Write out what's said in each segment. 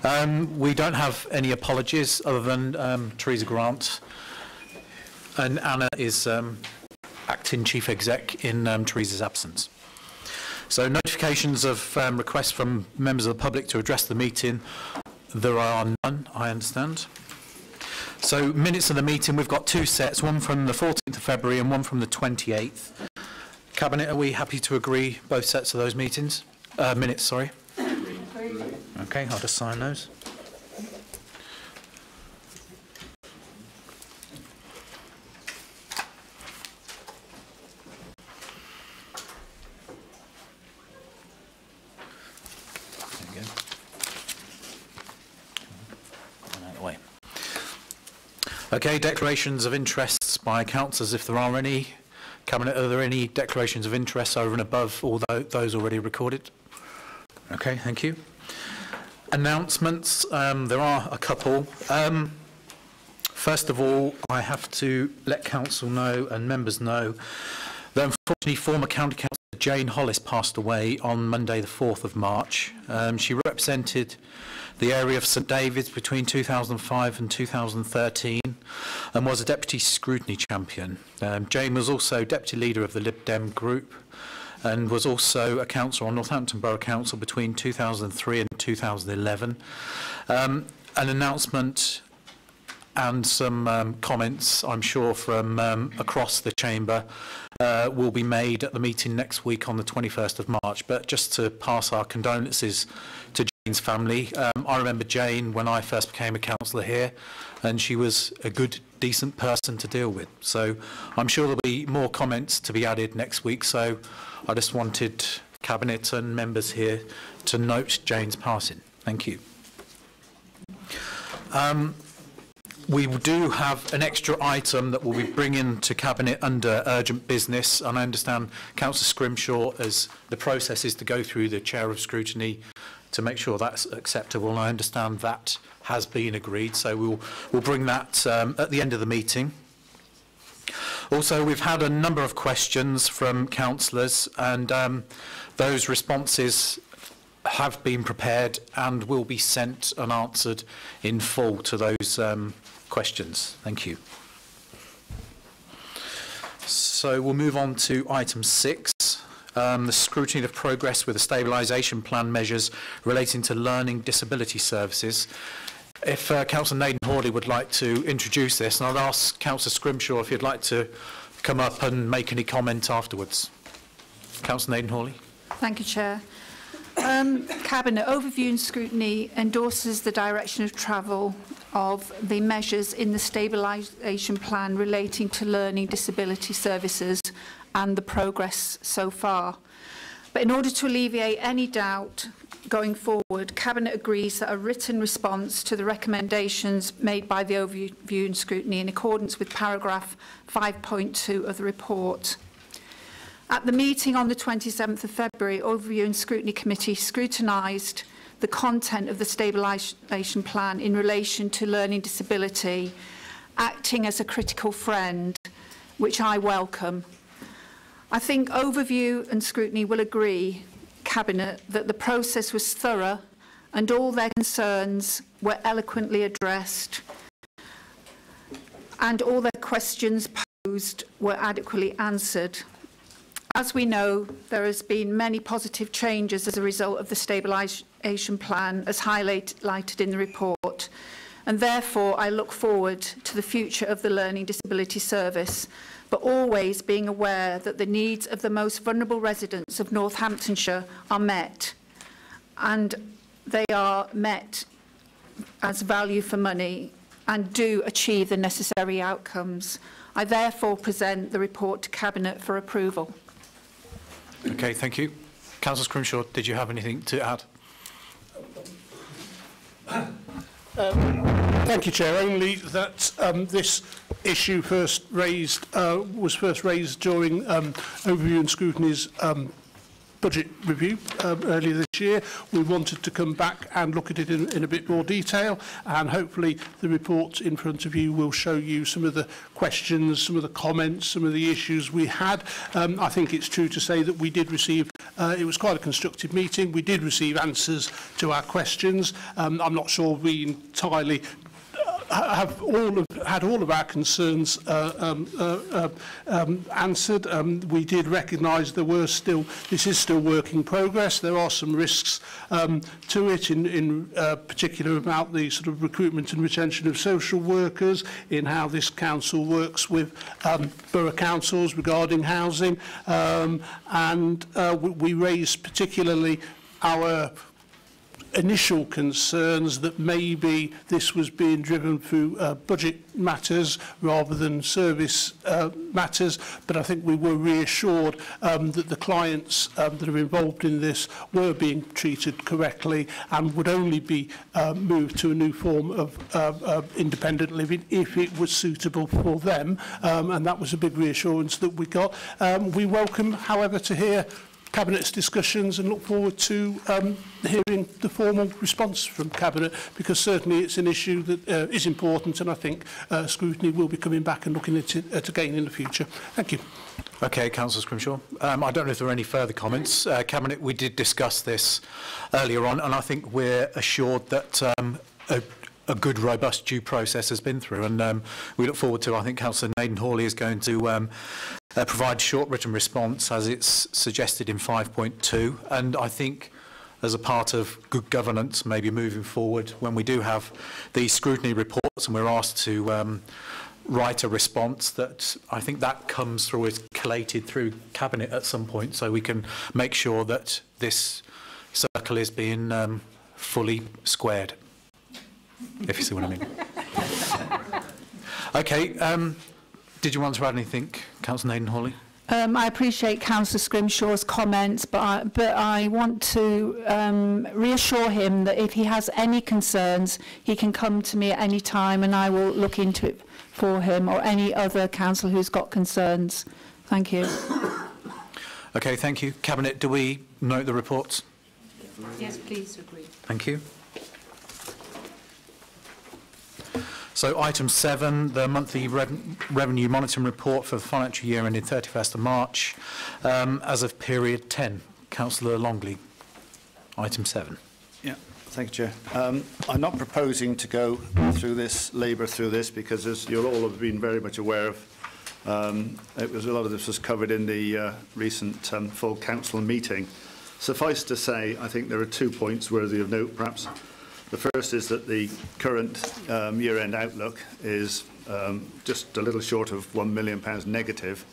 We don't have any apologies other than Teresa Grant, and Anna is acting Chief Exec in Teresa's absence. So notifications of requests from members of the public to address the meeting, there are none, I understand. So minutes of the meeting, we've got two sets, one from the 14th of February and one from the 28th. Cabinet, are we happy to agree both sets of those minutes, sorry? Okay, I'll just sign those. Okay, declarations of interests by councillors, if there are any. Cabinet, are there any declarations of interest over and above all those already recorded? Okay, thank you. Announcements, there are a couple. First of all, I have to let council know and members know that unfortunately former county councillor Jane Hollis passed away on Monday the 4th of March. She represented the area of St David's between 2005 and 2013 and was a deputy scrutiny champion. Jane was also deputy leader of the Lib Dem group and was also a councillor on Northampton Borough Council between 2003 and 2011. An announcement and some comments, I'm sure, from across the chamber will be made at the meeting next week on the 21st of March. But just to pass our condolences to Jane's family. I remember Jane when I first became a councillor here, and she was a good, decent person to deal with. So I'm sure there'll be more comments to be added next week. So I just wanted Cabinet and members here to note Jane's passing. Thank you. We do have an extra item that we'll be bringing to Cabinet under urgent business, and I understand Councillor Scrimshaw, as the process is to go through the Chair of Scrutiny to make sure that's acceptable, and I understand that has been agreed, so we'll bring that at the end of the meeting. Also, we've had a number of questions from councillors, and those responses have been prepared and will be sent and answered in full to those questions. Thank you. So we'll move on to item 6, the scrutiny of progress with the stabilisation plan measures relating to learning disability services. If Councillor Naden-Hawley would like to introduce this, and I'd ask Councillor Scrimshaw if you'd like to come up and make any comment afterwards. Councillor Naden-Hawley. Thank you, Chair. Cabinet overview and scrutiny endorses the direction of travel of the measures in the stabilisation plan relating to learning disability services and the progress so far. But in order to alleviate any doubt going forward, Cabinet agrees that a written response to the recommendations made by the overview and scrutiny in accordance with paragraph 5.2 of the report. At the meeting on the 27th of February, Overview and Scrutiny Committee scrutinised the content of the stabilisation plan in relation to learning disability, acting as a critical friend, which I welcome. I think Overview and Scrutiny will agree, Cabinet, that the process was thorough and all their concerns were eloquently addressed and all their questions posed were adequately answered. As we know, there has been many positive changes as a result of the stabilisation plan, as highlighted in the report, and therefore I look forward to the future of the Learning Disability Service, but always being aware that the needs of the most vulnerable residents of Northamptonshire are met, and they are met as value for money and do achieve the necessary outcomes. I therefore present the report to Cabinet for approval. Okay, thank you. Councillor Scrimshaw, did you have anything to add? Thank you, Chair. Only that this issue was first raised during Overview and Scrutiny's budget review earlier this year. We wanted to come back and look at it in a bit more detail, and hopefully the report in front of you will show you some of the questions, some of the comments, some of the issues we had. I think it's true to say that we did receive, it was quite a constructive meeting. We did receive answers to our questions. I'm not sure we entirely have had all of our concerns answered. We did recognise this is still work in progress. There are some risks to it, in particular about the sort of recruitment and retention of social workers, in how this council works with borough councils regarding housing, and we raised particularly our initial concerns that maybe this was being driven through budget matters rather than service matters, but I think we were reassured that the clients that are involved in this were being treated correctly and would only be moved to a new form of independent living if it was suitable for them, and that was a big reassurance that we got. We welcome, however, to hear Cabinet's discussions and look forward to hearing the formal response from Cabinet, because certainly it's an issue that is important, and I think scrutiny will be coming back and looking at it again in the future. Thank you. Okay, Councillor Scrimshaw. I don't know if there are any further comments. Cabinet, we did discuss this earlier on, and I think we're assured that a good, robust due process has been through, and we look forward to, I think Councillor Naden-Hawley is going to provide short written response as it's suggested in 5.2, and I think as a part of good governance, maybe moving forward, when we do have these scrutiny reports and we're asked to write a response, that I think that comes through, is collated through Cabinet at some point, so we can make sure that this circle is being fully squared, if you see what I mean. Okay, did you want to add anything, Councillor Naden-Hawley? I appreciate Councillor Scrimshaw's comments, but I want to reassure him that if he has any concerns, he can come to me at any time and I will look into it for him, or any other councillor who's got concerns. Thank you. Okay, thank you. Cabinet, do we note the reports? Yes, please agree. Thank you. So item 7, the monthly revenue monitoring report for the financial year ending 31st of March, as of period 10. Councillor Longley, item 7. Yeah, thank you, Chair. I'm not proposing to go through this, labour through this, because as you'll all have been very much aware of, a lot of this was covered in the recent full council meeting. Suffice to say, I think there are 2 points worthy of note, perhaps. The first is that the current year-end outlook is just a little short of £1 million negative.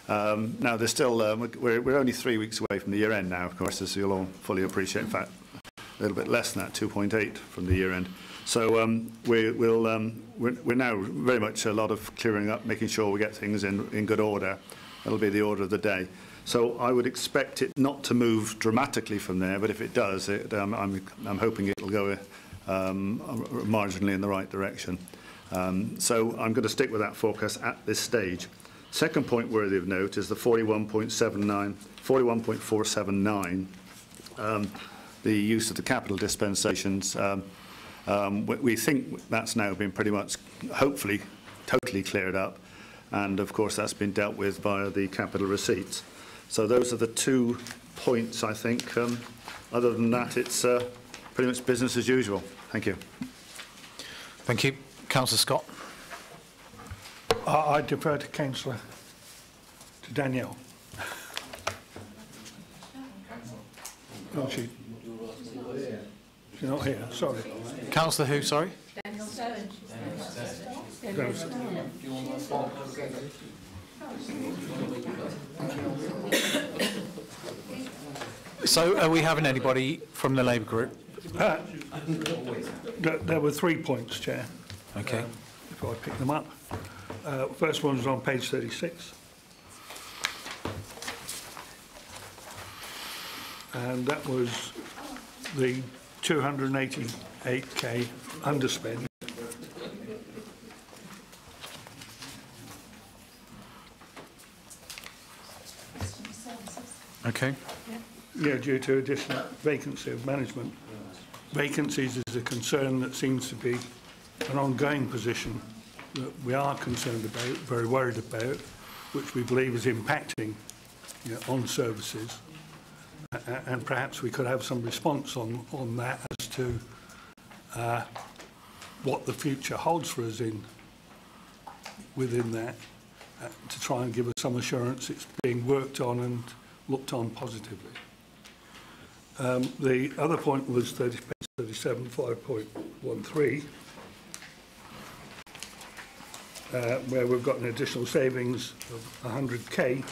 Now, there's still, we're only 3 weeks away from the year-end now, of course, as you'll all fully appreciate. In fact, a little bit less than that, 2.8 from the year-end. So we're now very much a lot of clearing up, making sure we get things in good order. That'll be the order of the day. So I would expect it not to move dramatically from there, but if it does, I'm hoping it'll go marginally in the right direction. So I'm going to stick with that forecast at this stage. Second point worthy of note is the 41.479, the use of the capital dispensations. We think that's now been pretty much, hopefully, totally cleared up. And of course, that's been dealt with via the capital receipts. So those are the 2 points, I think. Other than that, it's pretty much business as usual. Thank you. Thank you. Councillor Scott. I defer to Danielle. Oh, she's not here, sorry. Councillor who, sorry? Daniel Stone. So are we having anybody from the Labour group? There were 3 points, Chair. Okay. If I pick them up. First one was on page 36. And that was the 288k underspend. Okay. due to additional vacancy of management. Vacancies is a concern that seems to be an ongoing position that we are concerned about, very worried about, which we believe is impacting on services. And perhaps we could have some response on that as to what the future holds for us within that, to try and give us some assurance it's being worked on and looked on positively. The other point was page 37, 5.13, where we've got an additional savings of 100k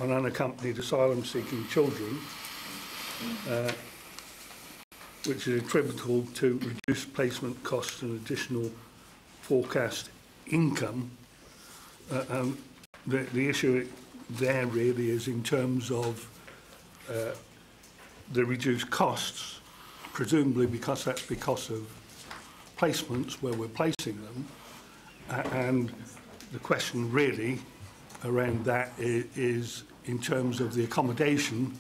on unaccompanied asylum-seeking children, which is attributable to reduced placement costs and additional forecast income. The issue there really is in terms of the reduced costs, presumably because that's because of placements where we're placing them, and the question really around that is in terms of the accommodation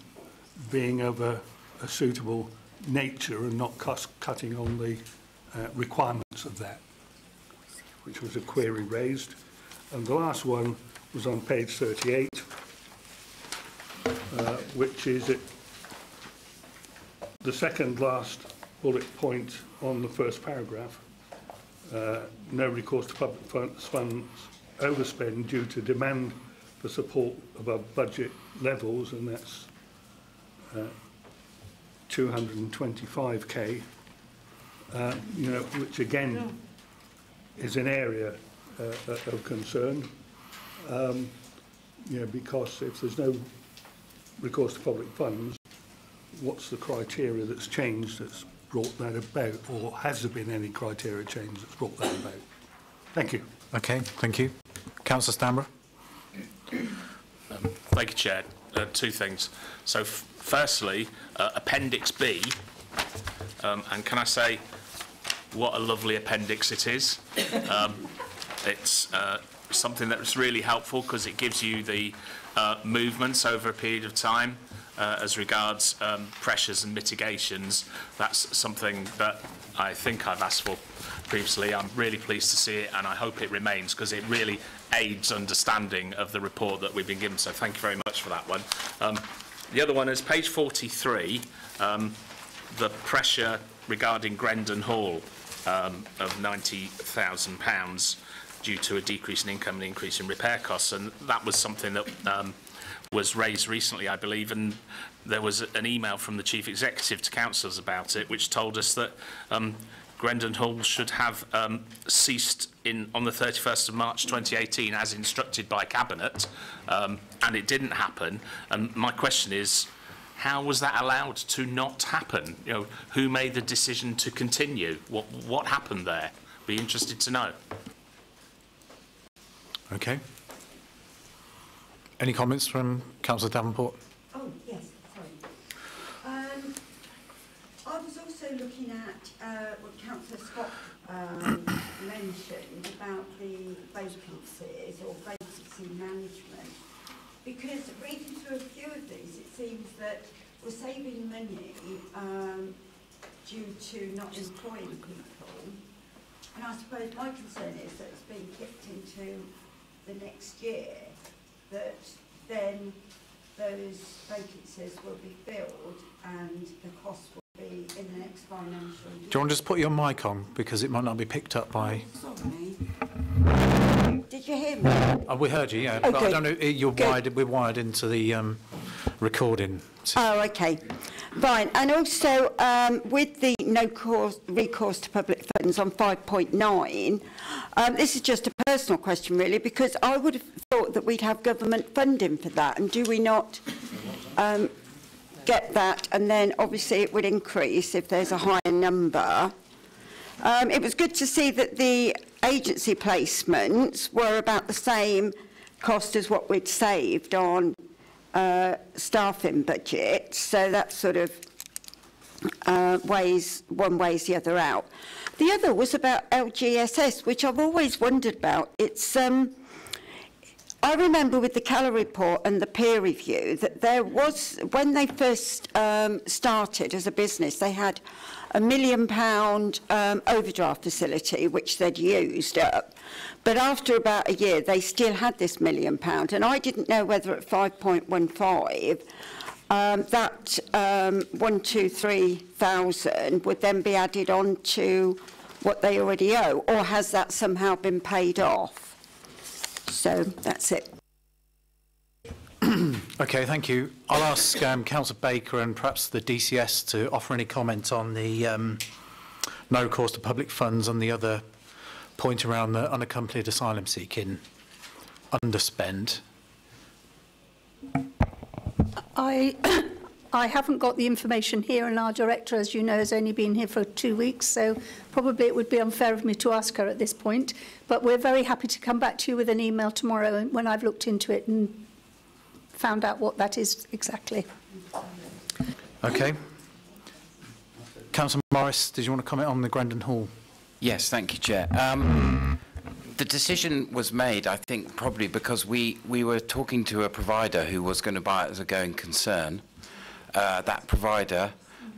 being of a suitable nature and not cutting on the requirements of that, which was a query raised. And the last one was on page 38, which is the second last bullet point on the first paragraph. No recourse to public funds overspend due to demand for support above budget levels, and that's 225k, which again is an area of concern, because if there's no recourse to public funds, what's the criteria that's changed that's brought that about, or has there been any criteria change that's brought that about? Thank you. Okay, thank you. Councillor Stanborough. Thank you, Chair. Two things. So, firstly, Appendix B, and can I say what a lovely appendix it is? It's something that's really helpful because it gives you the movements over a period of time as regards pressures and mitigations. That's something that I think I've asked for previously. I'm really pleased to see it, and I hope it remains because it really aids understanding of the report that we've been given. So thank you very much for that one. The other one is page 43, the pressure regarding Grendon Hall of £90,000 due to a decrease in income and increase in repair costs, and that was something that was raised recently, I believe, and there was an email from the Chief Executive to councillors about it, which told us that Grendon Hall should have ceased on the 31st of March 2018 as instructed by Cabinet, and it didn't happen. And my question is, how was that allowed to not happen? Who made the decision to continue? What happened there? Be interested to know. Okay. Any comments from Councillor Davenport? Oh, yes, sorry. I was also looking at what Councillor Scott mentioned about the vacancies or vacancy management, because reading through a few of these, it seems that we're saving money due to not employing people, and I suppose my concern is that it's being kicked into the next year, that then those vacancies will be filled and the cost will be in the next financial year. Do you want to just put your mic on, because it might not be picked up by... Sorry. Did you hear me? We heard you, yeah. Oh, but good. I don't know, we're wired into the recording system. Oh, okay. Fine. And also, with the recourse to public funds on 5.9, this is just a personal question, really, because I would have thought that we'd have government funding for that, and do we not get that? And then, obviously, it would increase if there's a higher number. It was good to see that the agency placements were about the same cost as what we'd saved on staffing budget, so that sort of weighs the other out. The other was about LGSS, which I've always wondered about. It's I I remember with the Keller report and the peer review that there was, when they first started as a business, they had £1 million overdraft facility, which they'd used up. But after about a year, they still had this £1 million. And I didn't know whether at 5.15, that 123,000 would then be added on to what they already owe, or has that somehow been paid off? So that's it. Okay, thank you. I'll ask Councillor Baker and perhaps the DCS to offer any comment on the no recourse to public funds and the other point around the unaccompanied asylum seeking underspend. I haven't got the information here, and our director, as you know, has only been here for 2 weeks, so probably it would be unfair of me to ask her at this point. But we're very happy to come back to you with an email tomorrow when I've looked into it and found out what that is exactly. Okay. Councillor Morris, did you want to comment on the Grandon Hall? Yes, thank you, Chair. The decision was made, I think, probably because we were talking to a provider who was going to buy it as a going concern. That provider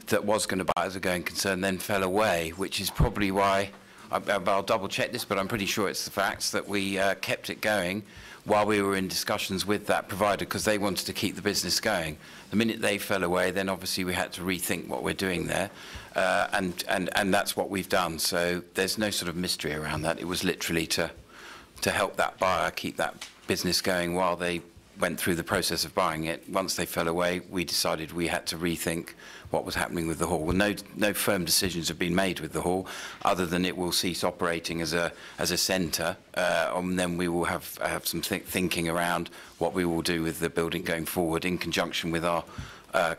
that was going to buy it as a going concern then fell away, which is probably why, I'll double check this, but I'm pretty sure it's the facts that we kept it going while we were in discussions with that provider, because they wanted to keep the business going. The minute they fell away, then obviously we had to rethink what we're doing there, and that's what we've done. So there's no sort of mystery around that. It was literally to help that buyer keep that business going while they went through the process of buying it. Once they fell away, we decided we had to rethink what was happening with the hall. Well, no firm decisions have been made with the hall, other than it will cease operating as a centre, and then we will have some thinking around what we will do with the building going forward, in conjunction with our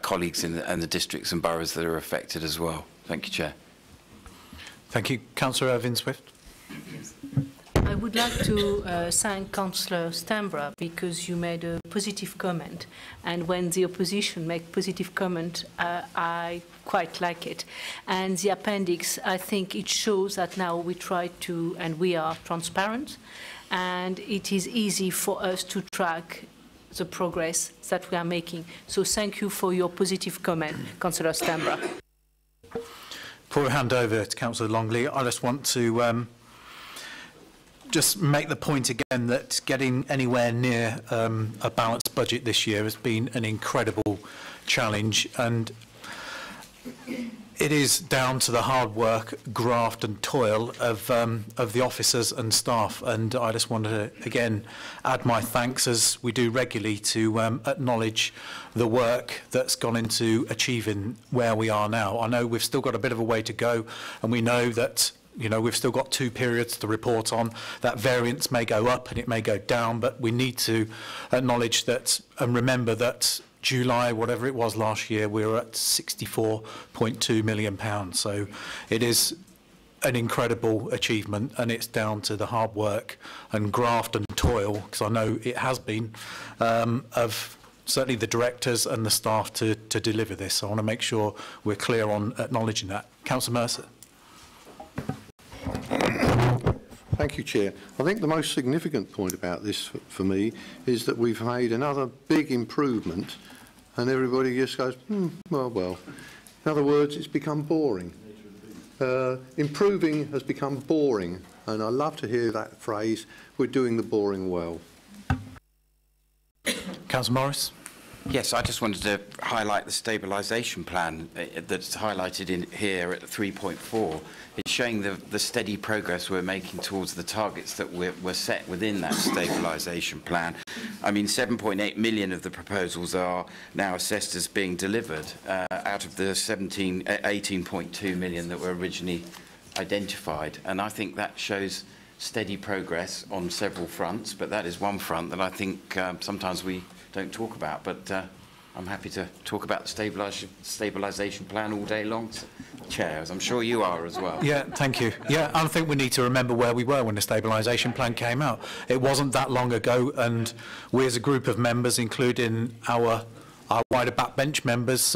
colleagues in the districts and boroughs that are affected as well. Thank you, Chair. Thank you. Councillor Irvine Swift. I would like to thank Councillor Stambra, because you made a positive comment, and when the opposition make positive comment, I quite like it. And the appendix, I think it shows that now we try to, and we are transparent, and it is easy for us to track the progress that we are making. So thank you for your positive comment, Councillor Stambra. Before we hand over to Councillor Longley, I just want to just make the point again that getting anywhere near a balanced budget this year has been an incredible challenge, and it is down to the hard work, graft and toil of the officers and staff. And I just want to again add my thanks, as we do regularly, to acknowledge the work that's gone into achieving where we are now. I know we've still got a bit of a way to go, and we know that we've still got 2 periods to report on. That variance may go up and it may go down, but we need to acknowledge that and remember that July, whatever it was last year, we were at £64.2 million. So it is an incredible achievement, and it's down to the hard work and graft and toil, because I know it has been, of certainly the directors and the staff to deliver this. So I want to make sure we're clear on acknowledging that. Councillor Mercer. Thank you, Chair. I think the most significant point about this for me is that we've made another big improvement, and everybody just goes, well. In other words, it's become boring. Improving has become boring, and I love to hear that phrase, we're doing the boring well. Councillor Morris. Yes, I just wanted to highlight the stabilisation plan that's highlighted in here at 3.4. It's showing the steady progress we're making towards the targets that were set within that stabilisation plan. I mean, 7.8 million of the proposals are now assessed as being delivered out of the 18.2 million that were originally identified. And I think that shows steady progress on several fronts, but that is one front that I think sometimes we don't talk about, but I'm happy to talk about the stabilisation plan all day long, Chair, as I'm sure you are as well. Yeah, thank you. Yeah, I think we need to remember where we were when the stabilisation plan came out. It wasn't that long ago, and we as a group of members, including our wider backbench members,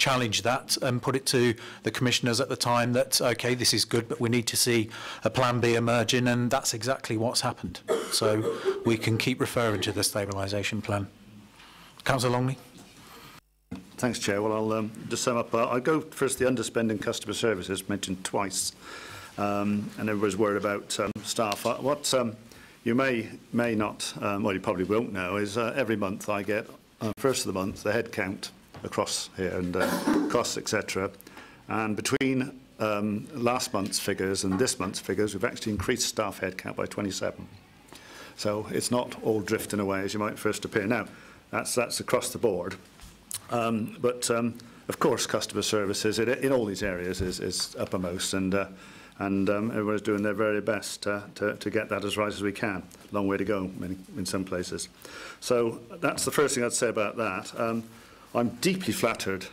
challenged that and put it to the commissioners at the time that, OK, this is good, but we need to see a plan B emerging, and that's exactly what's happened. So we can keep referring to the stabilisation plan. Councillor Longley. Thanks, Chair. Well, I'll just sum up. I'll go first the underspending customer services mentioned twice, and everybody's worried about staff. What you may not, well, you probably won't know, is every month I get, first of the month, the head count across here and costs, etc. And between last month's figures and this month's figures, we've actually increased staff head count by 27. So it's not all drifting away as you might first appear. Now, that's across the board. But of course, customer services in all these areas is uppermost, and everyone's doing their very best to get that as right as we can. Long way to go in some places. So that's the first thing I'd say about that. I'm deeply flattered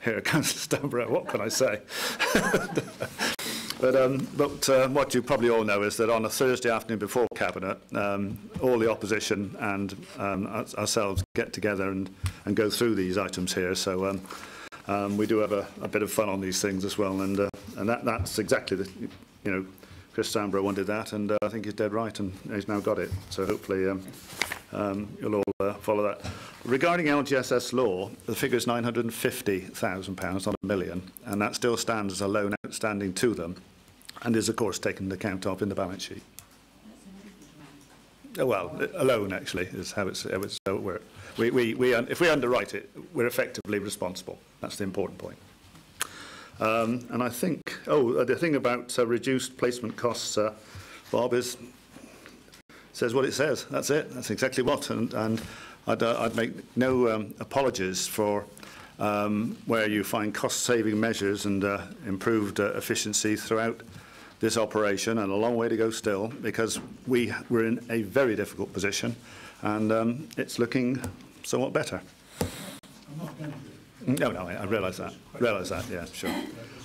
here, Councillor Stamborough. What can I say? But what you probably all know is that on a Thursday afternoon before Cabinet, all the opposition and ourselves get together and go through these items here. So we do have a bit of fun on these things as well, and that's exactly the, you know, Chris Stamborough wanted that, and I think he's dead right, and he's now got it. So hopefully you'll all follow that. Regarding LGSS law, the figure is £950,000, not £1 million, and that still stands as a loan outstanding to them, and is of course taken into account of in the balance sheet. Well, a loan actually is how it's so it works. If we underwrite it, we're effectively responsible. That's the important point. And I think, the thing about reduced placement costs, Bob, says what it says. That's it. That's exactly what. And I'd make no apologies for where you find cost-saving measures and improved efficiency throughout this operation, and a long way to go still, because we're in a very difficult position, and it's looking somewhat better. No, I realise that. Yeah, sure.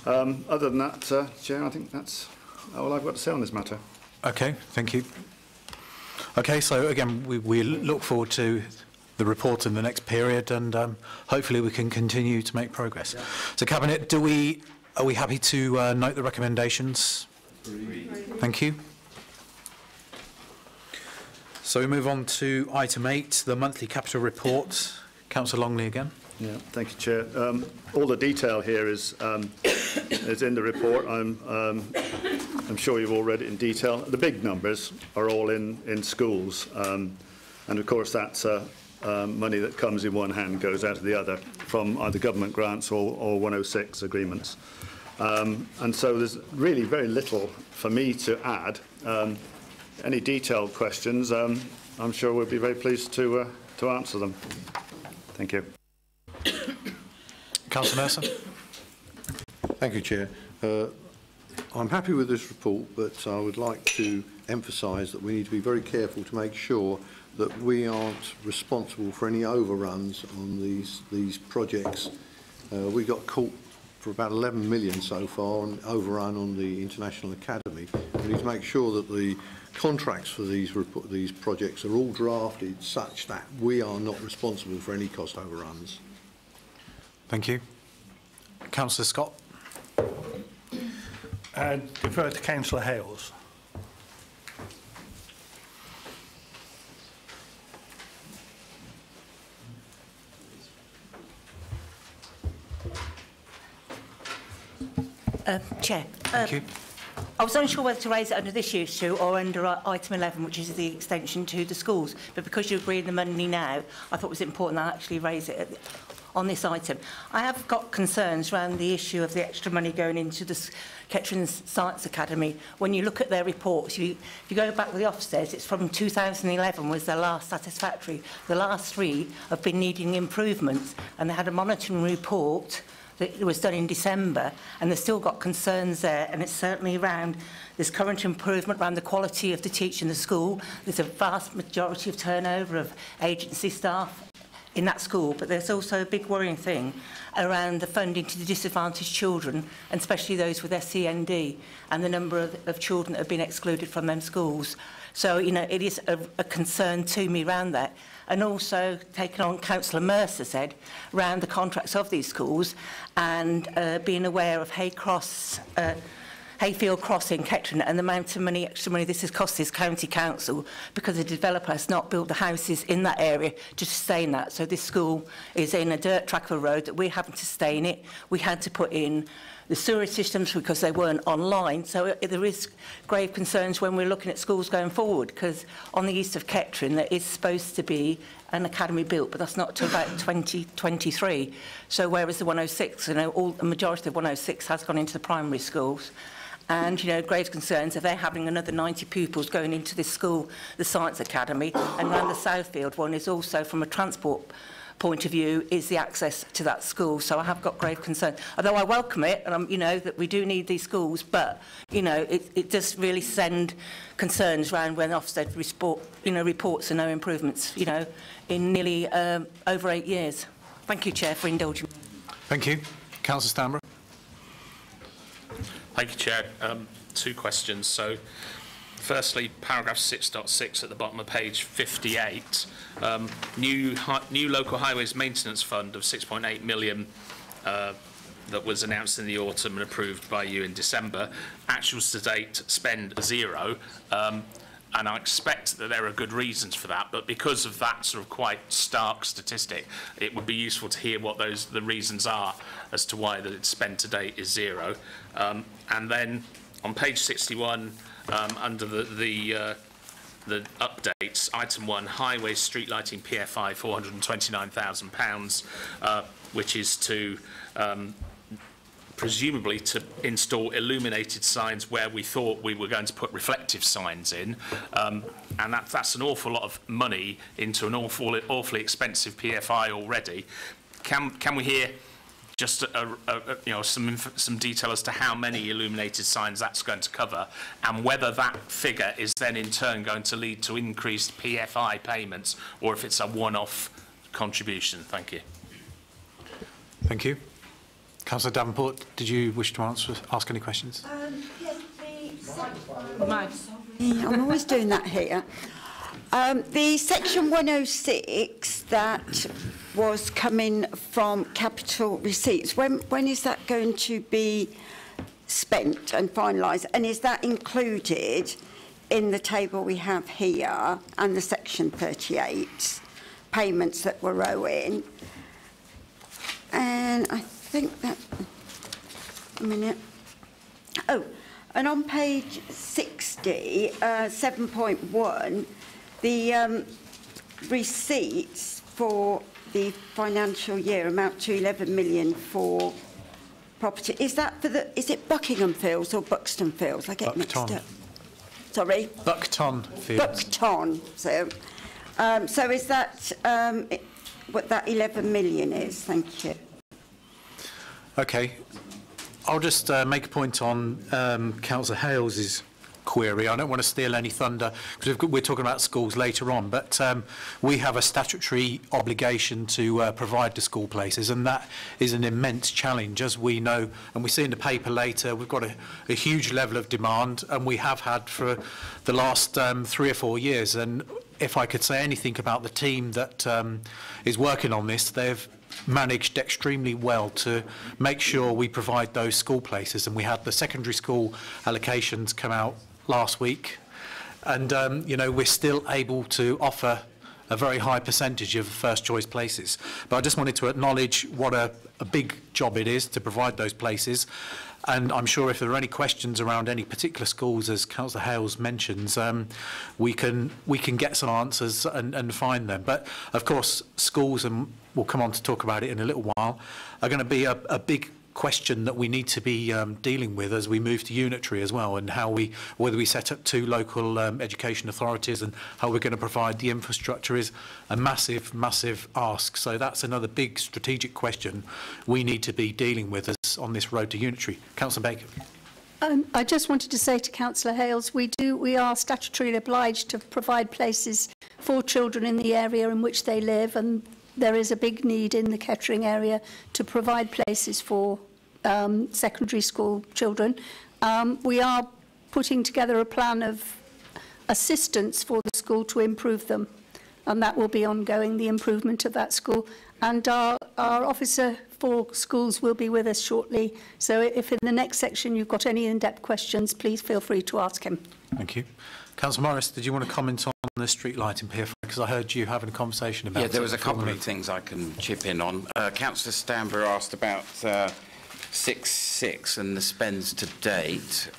Other than that, Chair, I think that's all I've got to say on this matter. Okay, thank you. Okay, so again, we look forward to the report in the next period, and hopefully we can continue to make progress. Yeah. So, Cabinet, are we happy to note the recommendations? Thank you. So we move on to item 8, the monthly capital report. Councillor Longley again. Yeah, thank you, Chair. All the detail here is in the report. I'm sure you've all read it in detail. The big numbers are all in schools, and of course that's money that comes in one hand goes out of the other from either government grants or 106 agreements. And so there's really very little for me to add. Any detailed questions, I'm sure we'll be very pleased to answer them. Thank you. Councillor Mercer. Thank you, Chair. I'm happy with this report, but I would like to emphasise that we need to be very careful to make sure that we aren't responsible for any overruns on these projects. We got caught for about 11 million so far on overrun on the International Academy. We need to make sure that the contracts for these projects are all drafted such that we are not responsible for any cost overruns. Thank you. Councillor Scott. And defer to Councillor Hales. Chair. Thank you. I was unsure whether to raise it under this issue or under item 11, which is the extension to the schools. But because you agree the money now, I thought it was important that I actually raise it on this item. I have got concerns around the issue of the extra money going into the Kettering Science Academy. When you look at their reports, if you go back to the Ofsted, it's from 2011 was their last satisfactory. The last 3 have been needing improvements, and they had a monitoring report that was done in December, and they've still got concerns there, and it's certainly around this current improvement around the quality of the teaching in the school. There's a vast majority of turnover of agency staff in that school, but there's also a big worrying thing around the funding to the disadvantaged children, and especially those with SEND, and the number of children that have been excluded from them schools. So, you know, it is a concern to me around that. and also taking on Councillor Mercer said around the contracts of these schools, and being aware of Hayfield Crossing, Kettering, and the amount of extra money this has cost this county council because the developer has not built the houses in that area to sustain that. So this school is in a dirt track of a road that we're having to sustain it. We had to put in the sewerage systems because they weren't online. So there is grave concerns when we're looking at schools going forward, because on the east of Kettering there is supposed to be an academy built, but that's not till about 2023. So whereas the 106, you know, the majority of 106 has gone into the primary schools. And, you know, grave concerns, if they're having another 90 pupils going into this school, the Science Academy, and around the Southfield one is also, from a transport point of view, is the access to that school. So I have got grave concerns. Although I welcome it, and you know, that we do need these schools, but, you know, it does really send concerns around when Ofsted reports and no improvements, you know, in nearly over 8 years. Thank you, Chair, for indulging me. Thank you. Councillor Stanborough. Thank you, Chair. 2 questions. So, firstly, paragraph 6.6 at the bottom of page 58, new local highways maintenance fund of 6.8 million that was announced in the autumn and approved by you in December. Actuals to date spend 0. And I expect that there are good reasons for that, but because of that sort of quite stark statistic, it would be useful to hear what the reasons are as to why the spend to date is 0. And then on page 61, under the updates, item 1, highways street lighting PFI, £429,000, which is to presumably to install illuminated signs where we thought we were going to put reflective signs in, and that's an awful lot of money into an awfully expensive PFI already. Can we hear just you know, some detail as to how many illuminated signs that's going to cover, and whether that figure is then in turn going to lead to increased PFI payments, or if it's a one-off contribution? Thank you. Thank you. Councillor Davenport, did you wish to ask any questions? Yes, I'm always doing that here. The section 106 that was coming from capital receipts, when is that going to be spent and finalised? And is that included in the table we have here and the section 38 payments that we're owing? And I think that, a minute. Oh, and on page 60, 7.1, the receipts for the financial year amount to 11 million for property. Is that for is it Buckingham Fields or Buxton Fields? I get mixed up. Sorry? Buckton Fields. Buckton. So is that what that 11 million is? Thank you. Okay, I'll just make a point on Councillor Hales's query. I don't want to steal any thunder because we're talking about schools later on, but we have a statutory obligation to provide the school places, and that is an immense challenge, as we know, and we see in the paper later. We've got a huge level of demand, and we have had for the last 3 or 4 years. And if I could say anything about the team that is working on this, they've managed extremely well to make sure we provide those school places. And we had the secondary school allocations come out last week, and you know, we're still able to offer a very high percentage of first choice places. But I just wanted to acknowledge what a big job it is to provide those places. And I'm sure if there are any questions around any particular schools, as Councillor Hales mentions, we can get some answers and find them. But of course, schools, and we'll come on to talk about it in a little while, are going to be a big question that we need to be dealing with as we move to unitary as well, and whether we set up 2 local education authorities and how we're going to provide the infrastructure is a massive ask. So that's another big strategic question we need to be dealing with us on this road to unitary. Councillor Baker. I just wanted to say to Councillor Hales, we are statutorily obliged to provide places for children in the area in which they live, and there is a big need in the Kettering area to provide places for secondary school children. We are putting together a plan of assistance for the school to improve them. and that will be ongoing, the improvement of that school. And our officer for schools will be with us shortly. So if in the next section you've got any in-depth questions, please feel free to ask him. Thank you. Councillor Morris, did you want to comment on the street lighting PFI? Because I heard you having a conversation about it. Yeah, there was a couple of things I can chip in on. Councillor Stanborough asked about 6.6 and the spends to date.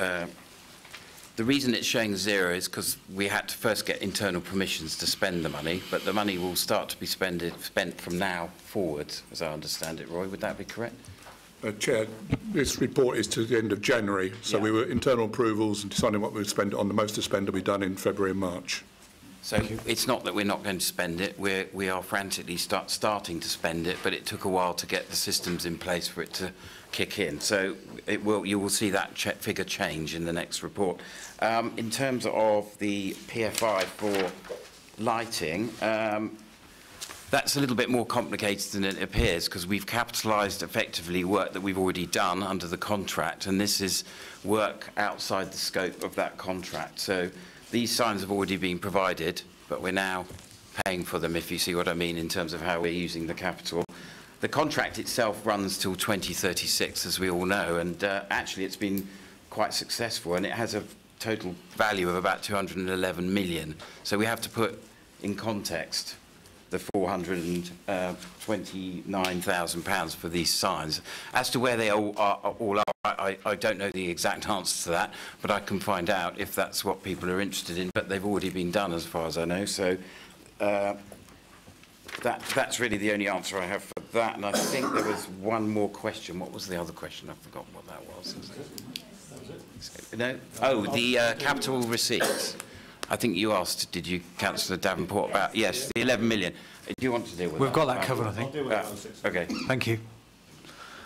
The reason it's showing 0 is because we had to first get internal permissions to spend the money, but the money will start to be spent from now forwards, as I understand it. Roy, would that be correct? Chair, this report is to the end of January, so we were internal approvals and deciding what we would spend on. The most to spend will be done in February and March. So it's not that we're not going to spend it. We are frantically starting to spend it, but it took a while to get the systems in place for it to kick in. So you will see that figure change in the next report. In terms of the PFI for lighting, that's a little bit more complicated than it appears because we've capitalised effectively work that we've already done under the contract, and this is work outside the scope of that contract. So these signs have already been provided, but we're now paying for them, if you see what I mean, in terms of how we're using the capital. The contract itself runs till 2036, as we all know, and actually it's been quite successful, and it has a total value of about 211 million. So we have to put in context the £429,000 for these signs. As to where they all are, I don't know the exact answer to that, but I can find out if that's what people are interested in. But they've already been done, as far as I know. So that's really the only answer I have for that. And I think there was one more question. What was the other question? I've forgotten what that was. No? Oh, the capital receipts. I think you asked, did you, Councillor Davenport, about, yes, the 11 million. Do you want to deal with that? We've got that covered, I think. Okay. Thank you.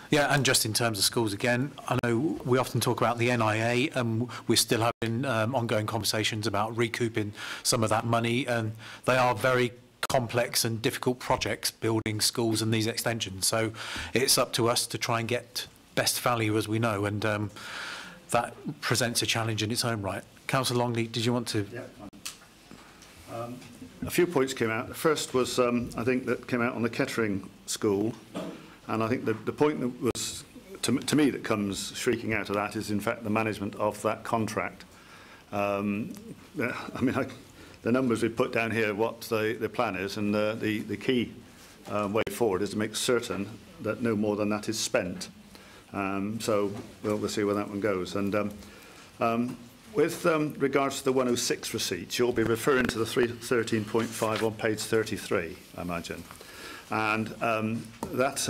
Yeah, and just in terms of schools again, I know we often talk about the NIA, and we're still having ongoing conversations about recouping some of that money, and they are very complex and difficult projects, building schools and these extensions. So it's up to us to try and get best value, as we know, and that presents a challenge in its own right. Councillor Longley, did you want to? Yeah. A few points came out. The first was, I think, that came out on the Kettering school, and I think the point that was, to me, that comes shrieking out of that is, in fact, the management of that contract. I mean, the numbers we put down here, what the plan is, and the key way forward is to make certain that no more than that is spent. So we'll see where that one goes. And with regards to the 106 receipts, you'll be referring to the 13.5 on page 33, I imagine. And that,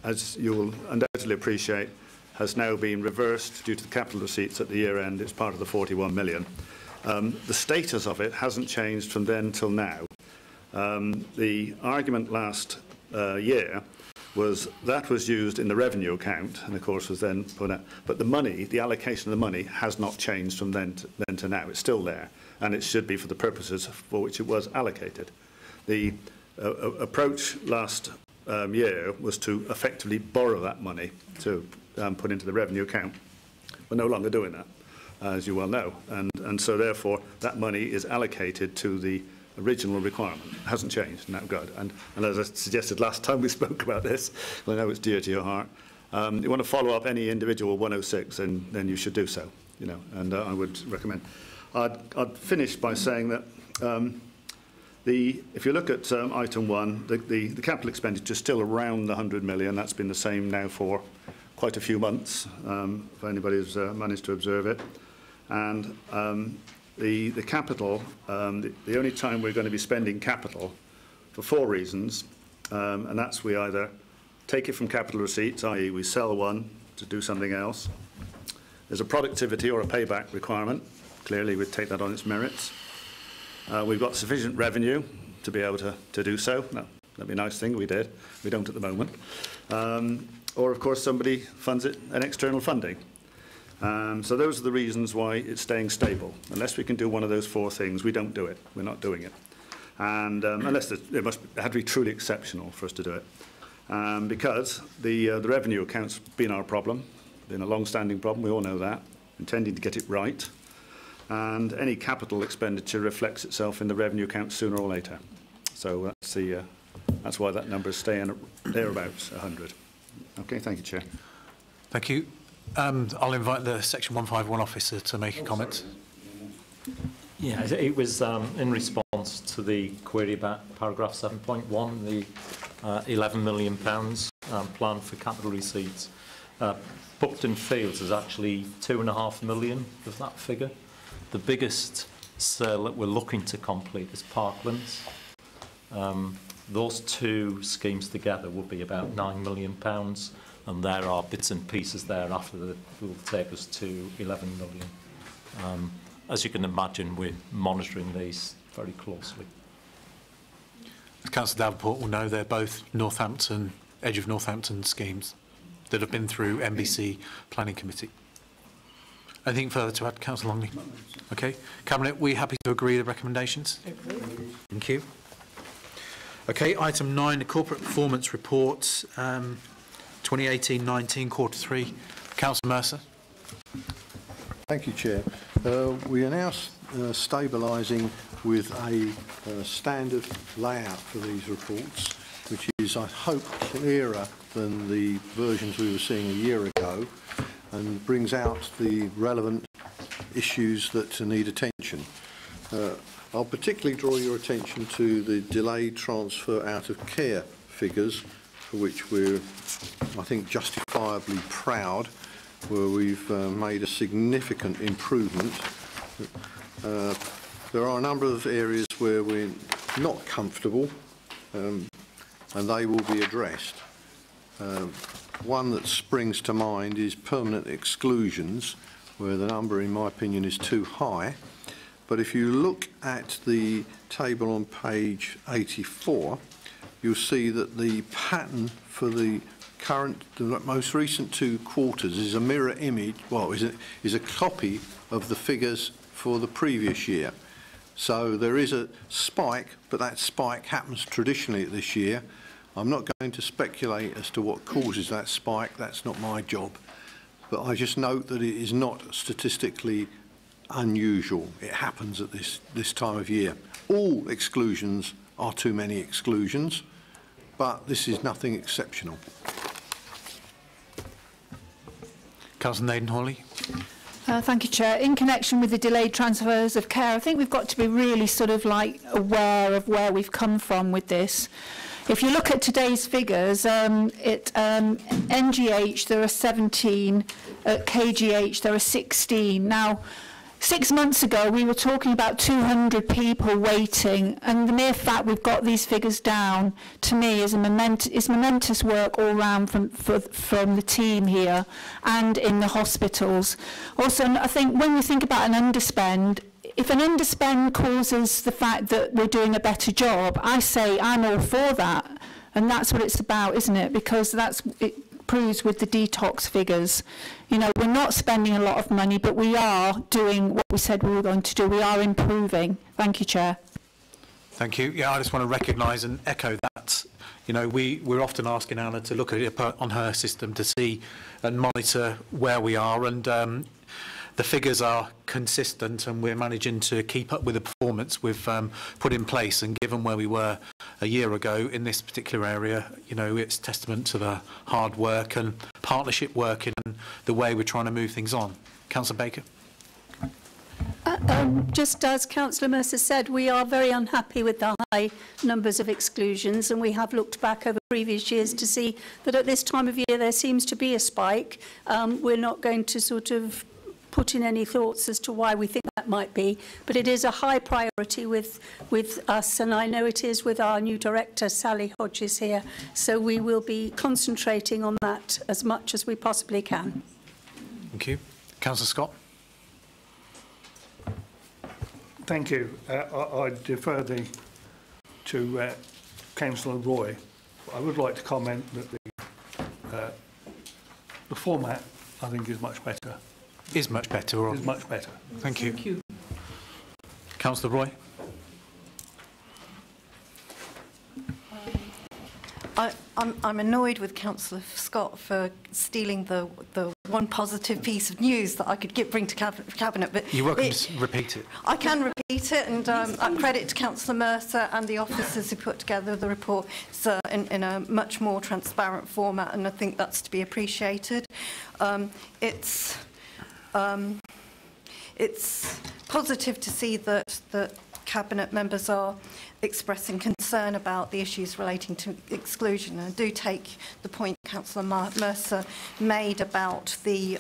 as you'll undoubtedly appreciate, has now been reversed due to the capital receipts at the year end. It's part of the 41 million. The status of it hasn't changed from then till now. The argument last year was that was used in the revenue account, and of course was then put out. But the money, the allocation of the money, has not changed from then to now. It's still there, and it should be for the purposes for which it was allocated. The approach last year was to effectively borrow that money to put into the revenue account. We're no longer doing that, as you well know, and so therefore that money is allocated to the original requirement. It hasn't changed in that regard. And as I suggested last time we spoke about this, I know it's dear to your heart, you want to follow up any individual 106, then you should do so, you know, and I would recommend. I'd finish by saying that if you look at item 1, the capital expenditure is still around the 100 million. That's been the same now for quite a few months, if anybody's managed to observe it. And the capital, the only time we're going to be spending capital for 4 reasons, and that's we either take it from capital receipts, i.e. we sell one to do something else. There's a productivity or a payback requirement. Clearly we'd take that on its merits. We've got sufficient revenue to be able to do so. No, that'd be a nice thing, we did. We don't at the moment. Or of course somebody funds it, an external funding. So those are the reasons why it's staying stable. Unless we can do one of those 4 things, we don't do it. We're not doing it. And unless it had to be truly exceptional for us to do it. Because the revenue account's been our problem, been a long-standing problem, we all know that, intending to get it right. and any capital expenditure reflects itself in the revenue account sooner or later. So that's why that number is staying thereabouts 100. Okay, thank you, Chair. Thank you. I'll invite the Section 151 officer to make a comment. Yeah, it was in response to the query about paragraph 7.1, the £11 million plan for capital receipts. Buckton Fields is actually 2.5 million of that figure. The biggest sale that we're looking to complete is Parklands. Those two schemes together will be about £9 million, and there are bits and pieces thereafter that will take us to 11 million. As you can imagine, we're monitoring these very closely. As Councillor Davenport will know, they're both Northampton, Edge of Northampton schemes that have been through NBC Planning Committee. Anything further to add, Councillor Longley? Okay. Cabinet, we happy to agree the recommendations? Thank you. Okay, item 9, the Corporate Performance Report, 2018-19, Quarter 3. Councillor Mercer. Thank you, Chair. We are now stabilising with a standard layout for these reports, which is, I hope, clearer than the versions we were seeing a year ago, and brings out the relevant issues that need attention. I'll particularly draw your attention to the delayed transfer out of care figures, for which we're, I think, justifiably proud, where we've made a significant improvement. There are a number of areas where we're not comfortable, and they will be addressed. One that springs to mind is permanent exclusions, where the number, in my opinion, is too high. But if you look at the table on page 84, you'll see that the pattern for the most recent 2 quarters is a mirror image, well, is a copy of the figures for the previous year. So there is a spike, but that spike happens traditionally this year. I'm not going to speculate as to what causes that spike. That's not my job. But I just note that it is not statistically unusual. It happens at this time of year. All exclusions are too many exclusions, but this is nothing exceptional. Councillor Naden-Hawley. Thank you, Chair. In connection with the delayed transfers of care, I think we've got to be really sort of like aware of where we've come from with this. If you look at today's figures, at NGH there are 17, at KGH there are 16. Now, 6 months ago we were talking about 200 people waiting, and the mere fact we've got these figures down, to me, is momentous work all round from the team here and in the hospitals. Also, I think when we think about an underspend, if an underspend causes the fact that we're doing a better job, I say I'm all for that, and that's what it's about, isn't it? Because it proves with the detox figures. You know, we're not spending a lot of money, but we are doing what we said we were going to do. We are improving. Thank you, Chair. Thank you. Yeah, I just want to recognise and echo that. You know, we're often asking Anna to look at it on her system to see and monitor where we are, and the figures are consistent, and we're managing to keep up with the performance we've put in place. And given where we were a year ago in this particular area, you know, it's testament to the hard work and partnership working and the way we're trying to move things on. Councillor Baker. Just as Councillor Mercer said, we are very unhappy with the high numbers of exclusions, and we have looked back over previous years to see that at this time of year there seems to be a spike. We're not going to sort of put in any thoughts as to why we think that might be, but it is a high priority with us, and I know it is with our new director, Sally Hodges, here, so we will be concentrating on that as much as we possibly can. Thank you. Councillor Scott. Thank you. I defer to Councillor Roy. I would like to comment that the format, I think, is much better. Is much better. Or... Is much better. Thank you. Thank you. Councillor Roy. I'm annoyed with Councillor Scott for stealing the one positive piece of news that I could bring to Cabinet. But you're welcome to repeat it. I can repeat it, and credit to Councillor Mercer and the officers who put together the report in a much more transparent format, and I think that's to be appreciated. It's positive to see that Cabinet members are expressing concern about the issues relating to exclusion. I do take the point Councillor Mercer made about the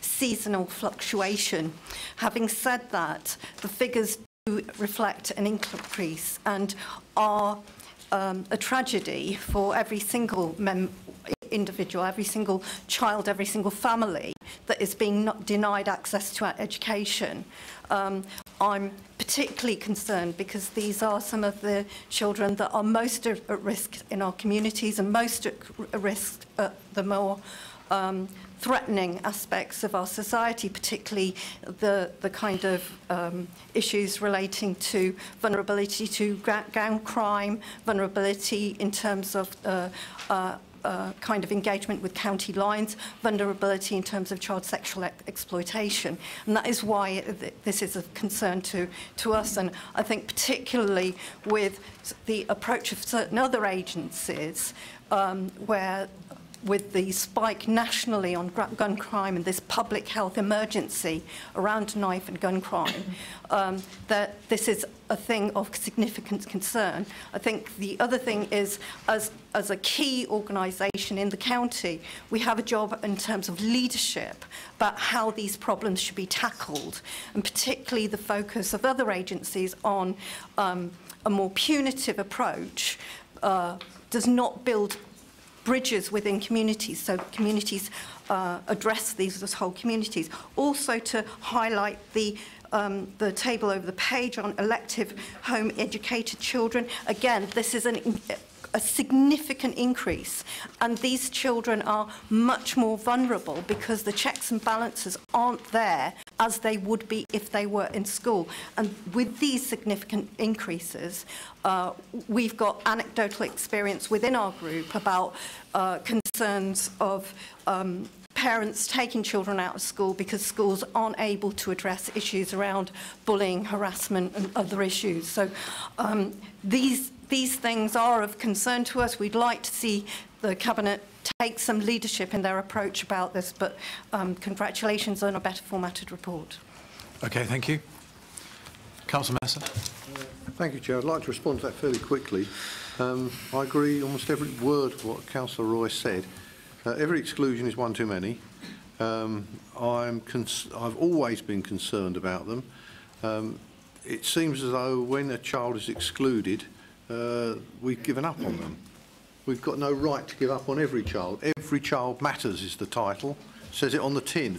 seasonal fluctuation. Having said that, the figures do reflect an increase and are a tragedy for every single individual, every single child, every single family that is being denied access to education. I'm particularly concerned because these are some of the children that are most at risk in our communities and most at risk at the more threatening aspects of our society, particularly the kind of issues relating to vulnerability to gang crime, vulnerability in terms of kind of engagement with county lines, vulnerability in terms of child sexual exploitation. And that is why this is a concern to us. And I think particularly with the approach of certain other agencies where with the spike nationally on gun crime and this public health emergency around knife and gun crime, that this is a thing of significant concern. I think the other thing is, as a key organisation in the county, we have a job in terms of leadership about how these problems should be tackled, and particularly the focus of other agencies on a more punitive approach does not build bridges within communities, so communities address these as whole communities. Also to highlight the table over the page on elective home educated children. Again, this is a significant increase, and these children are much more vulnerable because the checks and balances aren't there as they would be if they were in school. And with these significant increases, we've got anecdotal experience within our group about concerns of parents taking children out of school because schools aren't able to address issues around bullying, harassment and other issues. So these things are of concern to us. We'd like to see the Cabinet take some leadership in their approach about this, but congratulations on a better formatted report. Okay, thank you. Councillor Mercer. Thank you, Chair. I'd like to respond to that fairly quickly. I agree almost every word of what Councillor Roy said. Every exclusion is one too many. I've always been concerned about them. It seems as though when a child is excluded, we've given up on them. We've got no right to give up on every child. Every child matters is the title. It says it on the tin,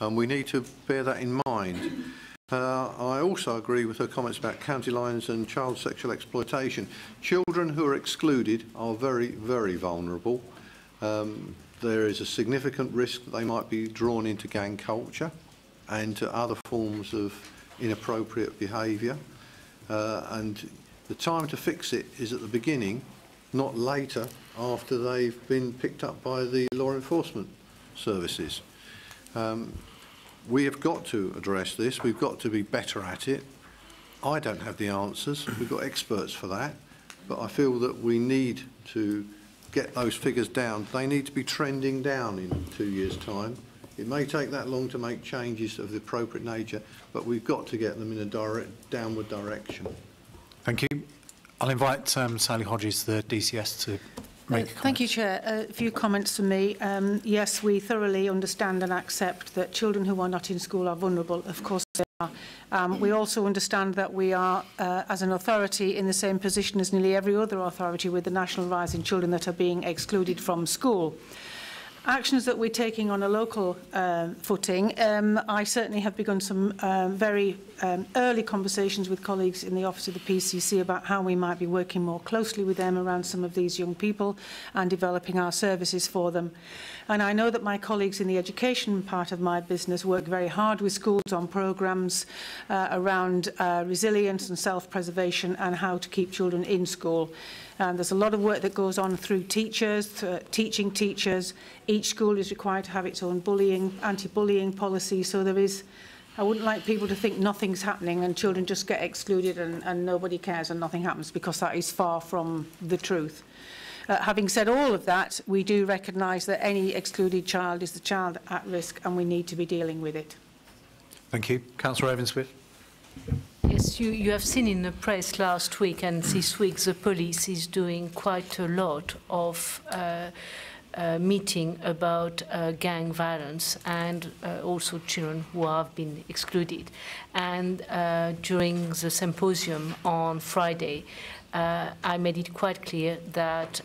and we need to bear that in mind. I also agree with her comments about county lines and child sexual exploitation. Children who are excluded are very, very vulnerable. There is a significant risk that they might be drawn into gang culture and to other forms of inappropriate behaviour. And the time to fix it is at the beginning, not later after they've been picked up by the law enforcement services. We have got to address this. We've got to be better at it. I don't have the answers. We've got experts for that. But I feel that we need to get those figures down. They need to be trending down in 2 years' time. It may take that long to make changes of the appropriate nature, but we've got to get them in a downward direction. Thank you. I'll invite Sally Hodges, the DCS, to make a comment. Thank you, Chair. A few comments from me. Yes, we thoroughly understand and accept that children who are not in school are vulnerable. Of course they are. We also understand that we are, as an authority, in the same position as nearly every other authority with the national rise in children that are being excluded from school. Actions that we're taking on a local footing, I certainly have begun some very early conversations with colleagues in the office of the PCC about how we might be working more closely with them around some of these young people and developing our services for them. And I know that my colleagues in the education part of my business work very hard with schools on programmes around resilience and self-preservation and how to keep children in school. There's a lot of work that goes on through teachers, teaching teachers. Each school is required to have its own anti-bullying policy. So there is, I wouldn't like people to think nothing's happening and children just get excluded and nobody cares and nothing happens, because that is far from the truth. Having said all of that, we do recognise that any excluded child is the child at risk and we need to be dealing with it. Thank you. Councillor Evanswith. Yes, you have seen in the press last week and this week the police is doing quite a lot of meeting about gang violence and also children who have been excluded. And during the symposium on Friday, I made it quite clear that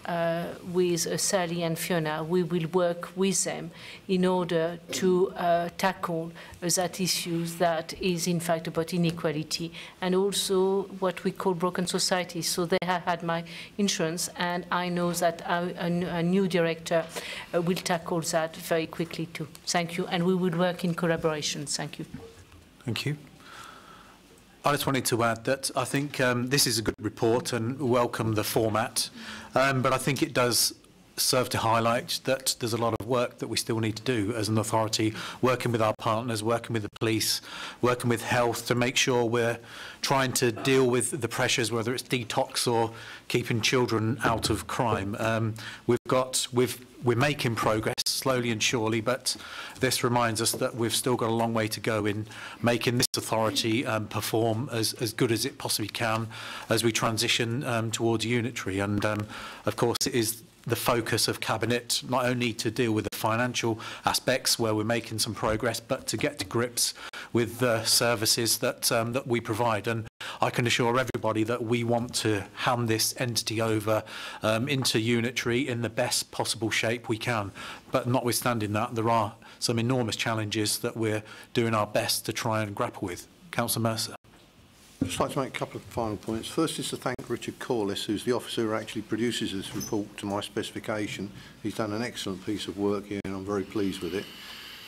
with Sally and Fiona, we will work with them in order to tackle that issue that is in fact about inequality and also what we call broken society. So they have had my insurance, and I know that a new director will tackle that very quickly too. Thank you, and we will work in collaboration. Thank you. Thank you. I just wanted to add that I think this is a good report and welcome the format, but I think it does serve to highlight that there's a lot of work that we still need to do as an authority, working with our partners, working with the police, working with health to make sure we're trying to deal with the pressures, whether it's detox or keeping children out of crime. We're making progress slowly and surely, but this reminds us that we've still got a long way to go in making this authority perform as good as it possibly can as we transition towards unitary. And of course it is the focus of Cabinet not only to deal with the financial aspects where we're making some progress, but to get to grips with the services that we provide. And I can assure everybody that we want to hand this entity over into unitary in the best possible shape we can. But notwithstanding that, there are some enormous challenges that we're doing our best to try and grapple with. Councillor Mercer. I'd just like to make a couple of final points. First is to thank Richard Corliss, who's the officer who actually produces this report to my specification. He's done an excellent piece of work here and I'm very pleased with it.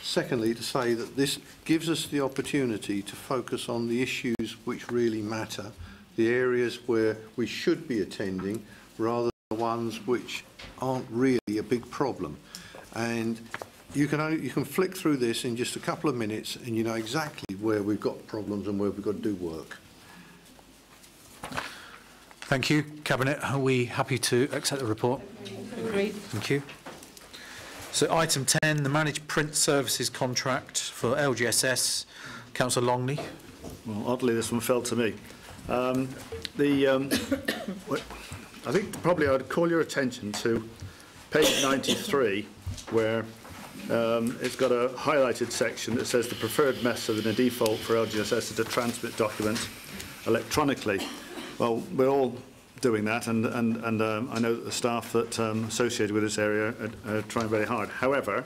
Secondly, to say that this gives us the opportunity to focus on the issues which really matter, the areas where we should be attending, rather than the ones which aren't really a big problem. And you can flick through this in just a couple of minutes and you know exactly where we've got problems and where we've got to do work. Thank you. Cabinet, are we happy to accept the report? Agreed. Thank you. So item 10, the managed print services contract for LGSS. Councillor Longley. Well, oddly, this one fell to me. I think probably I'd call your attention to page 93, where it's got a highlighted section that says the preferred method in a default for LGSS is to transmit documents electronically. Well, we're all doing that, and I know that the staff that associated with this area are trying very hard. However,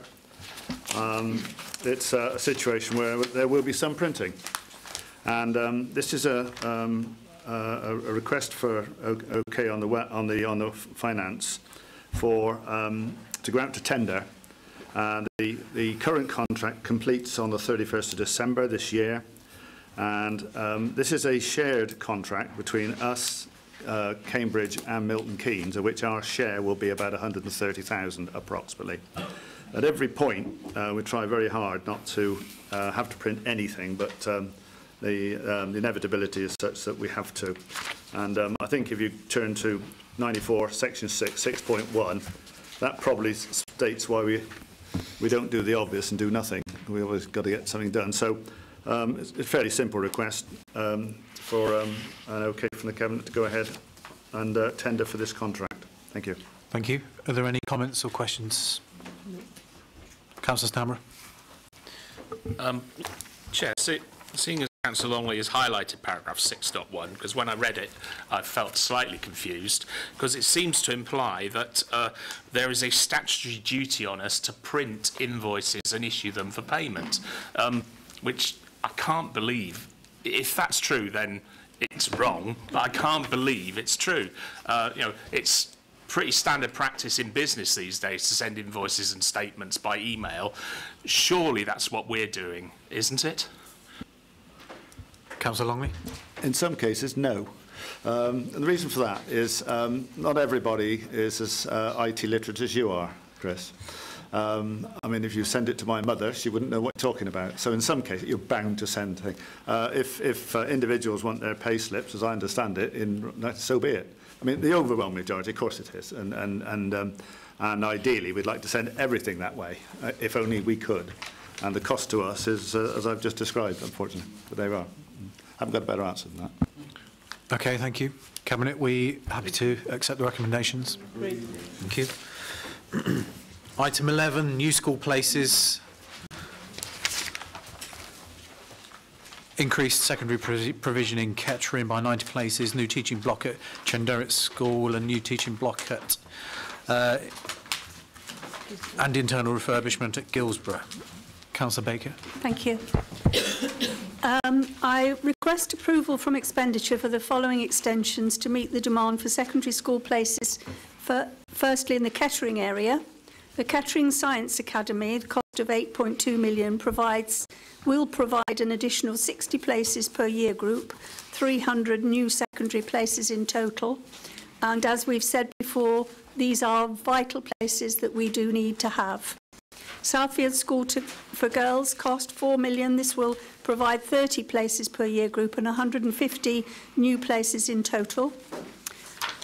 it's a situation where there will be some printing, and this is a request for OK on the finance for to go out to tender. And the current contract completes on the 31st of December this year. And this is a shared contract between us, Cambridge and Milton Keynes, of which our share will be about 130,000 approximately. At every point, we try very hard not to have to print anything, but the inevitability is such that we have to. And I think if you turn to 94, section 6, 6.1, that probably states why we don't do the obvious and do nothing. We've always got to get something done. So it's a fairly simple request for an OK from the Cabinet to go ahead and tender for this contract. Thank you. Thank you. Are there any comments or questions? No. Councillor Stammer. Chair, seeing as Councillor Longley has highlighted paragraph 6.1, because when I read it, I felt slightly confused, because it seems to imply that there is a statutory duty on us to print invoices and issue them for payment, which I can't believe. If that's true, then it's wrong, but I can't believe it's true. You know, it's pretty standard practice in business these days to send invoices and statements by email. Surely that's what we're doing, isn't it? Councillor Longley. In some cases, no. And the reason for that is not everybody is as IT literate as you are, Chris. I mean, if you send it to my mother, she wouldn't know what you're talking about. So in some cases, you're bound to send things. If individuals want their pay slips, as I understand it, so be it. I mean, the overwhelming majority, of course it is. And ideally, we'd like to send everything that way, if only we could. And the cost to us is, as I've just described, unfortunately. But there we are. I haven't got a better answer than that. Okay, thank you. Cabinet, we happy to accept the recommendations? Great. Thank you. Item 11, new school places. Increased secondary provision in Kettering by 90 places, new teaching block at Chenderrit School and new teaching block at and internal refurbishment at Guilsborough. Councillor Baker. Thank you. I request approval from expenditure for the following extensions to meet the demand for secondary school places. Firstly, in the Kettering area, the Kettering Science Academy, the cost of 8.2 million, will provide an additional 60 places per year group, 300 new secondary places in total. And as we've said before, these are vital places that we do need to have. Southfield School for Girls cost 4 million. This will provide 30 places per year group and 150 new places in total.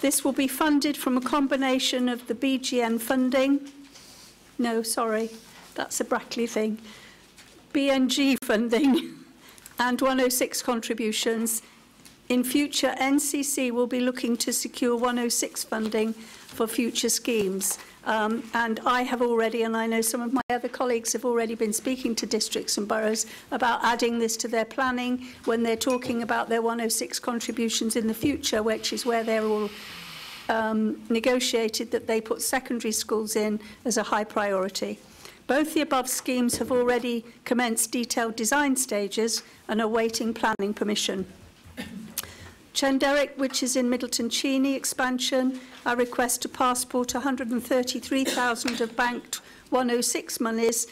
This will be funded from a combination of the BGN funding. No, sorry, that's a Brackley thing. BNG funding and 106 contributions. In future, NCC will be looking to secure 106 funding for future schemes. And I have already, and I know some of my other colleagues have already been speaking to districts and boroughs about adding this to their planning when they're talking about their 106 contributions in the future, which is where they're all negotiated that they put secondary schools in as a high priority. Both the above schemes have already commenced detailed design stages and are waiting planning permission. Chenderrit, which is in Middleton Cheney expansion, I request to passport 133,000 of banked 106 monies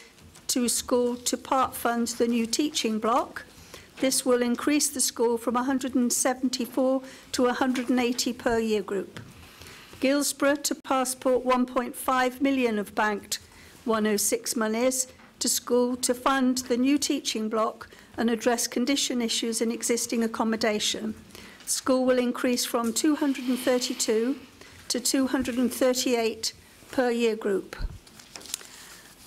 to school to part fund the new teaching block. This will increase the school from 174 to 180 per year group. Guilsborough to passport 1.5 million of banked 106 monies to school to fund the new teaching block and address condition issues in existing accommodation. School will increase from 232 to 238 per year group.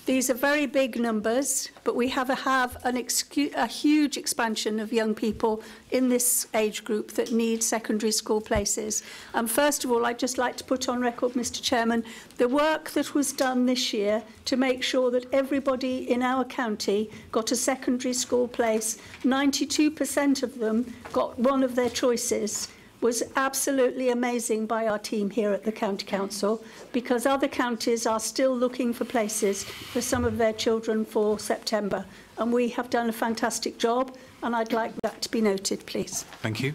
These are very big numbers, but we have a huge expansion of young people in this age group that need secondary school places. And first of all, I'd just like to put on record, Mr. Chairman, the work that was done this year to make sure that everybody in our county got a secondary school place. 92% of them got one of their choices. Was absolutely amazing by our team here at the County Council, because other counties are still looking for places for some of their children for September. And we have done a fantastic job, and I'd like that to be noted, please. Thank you.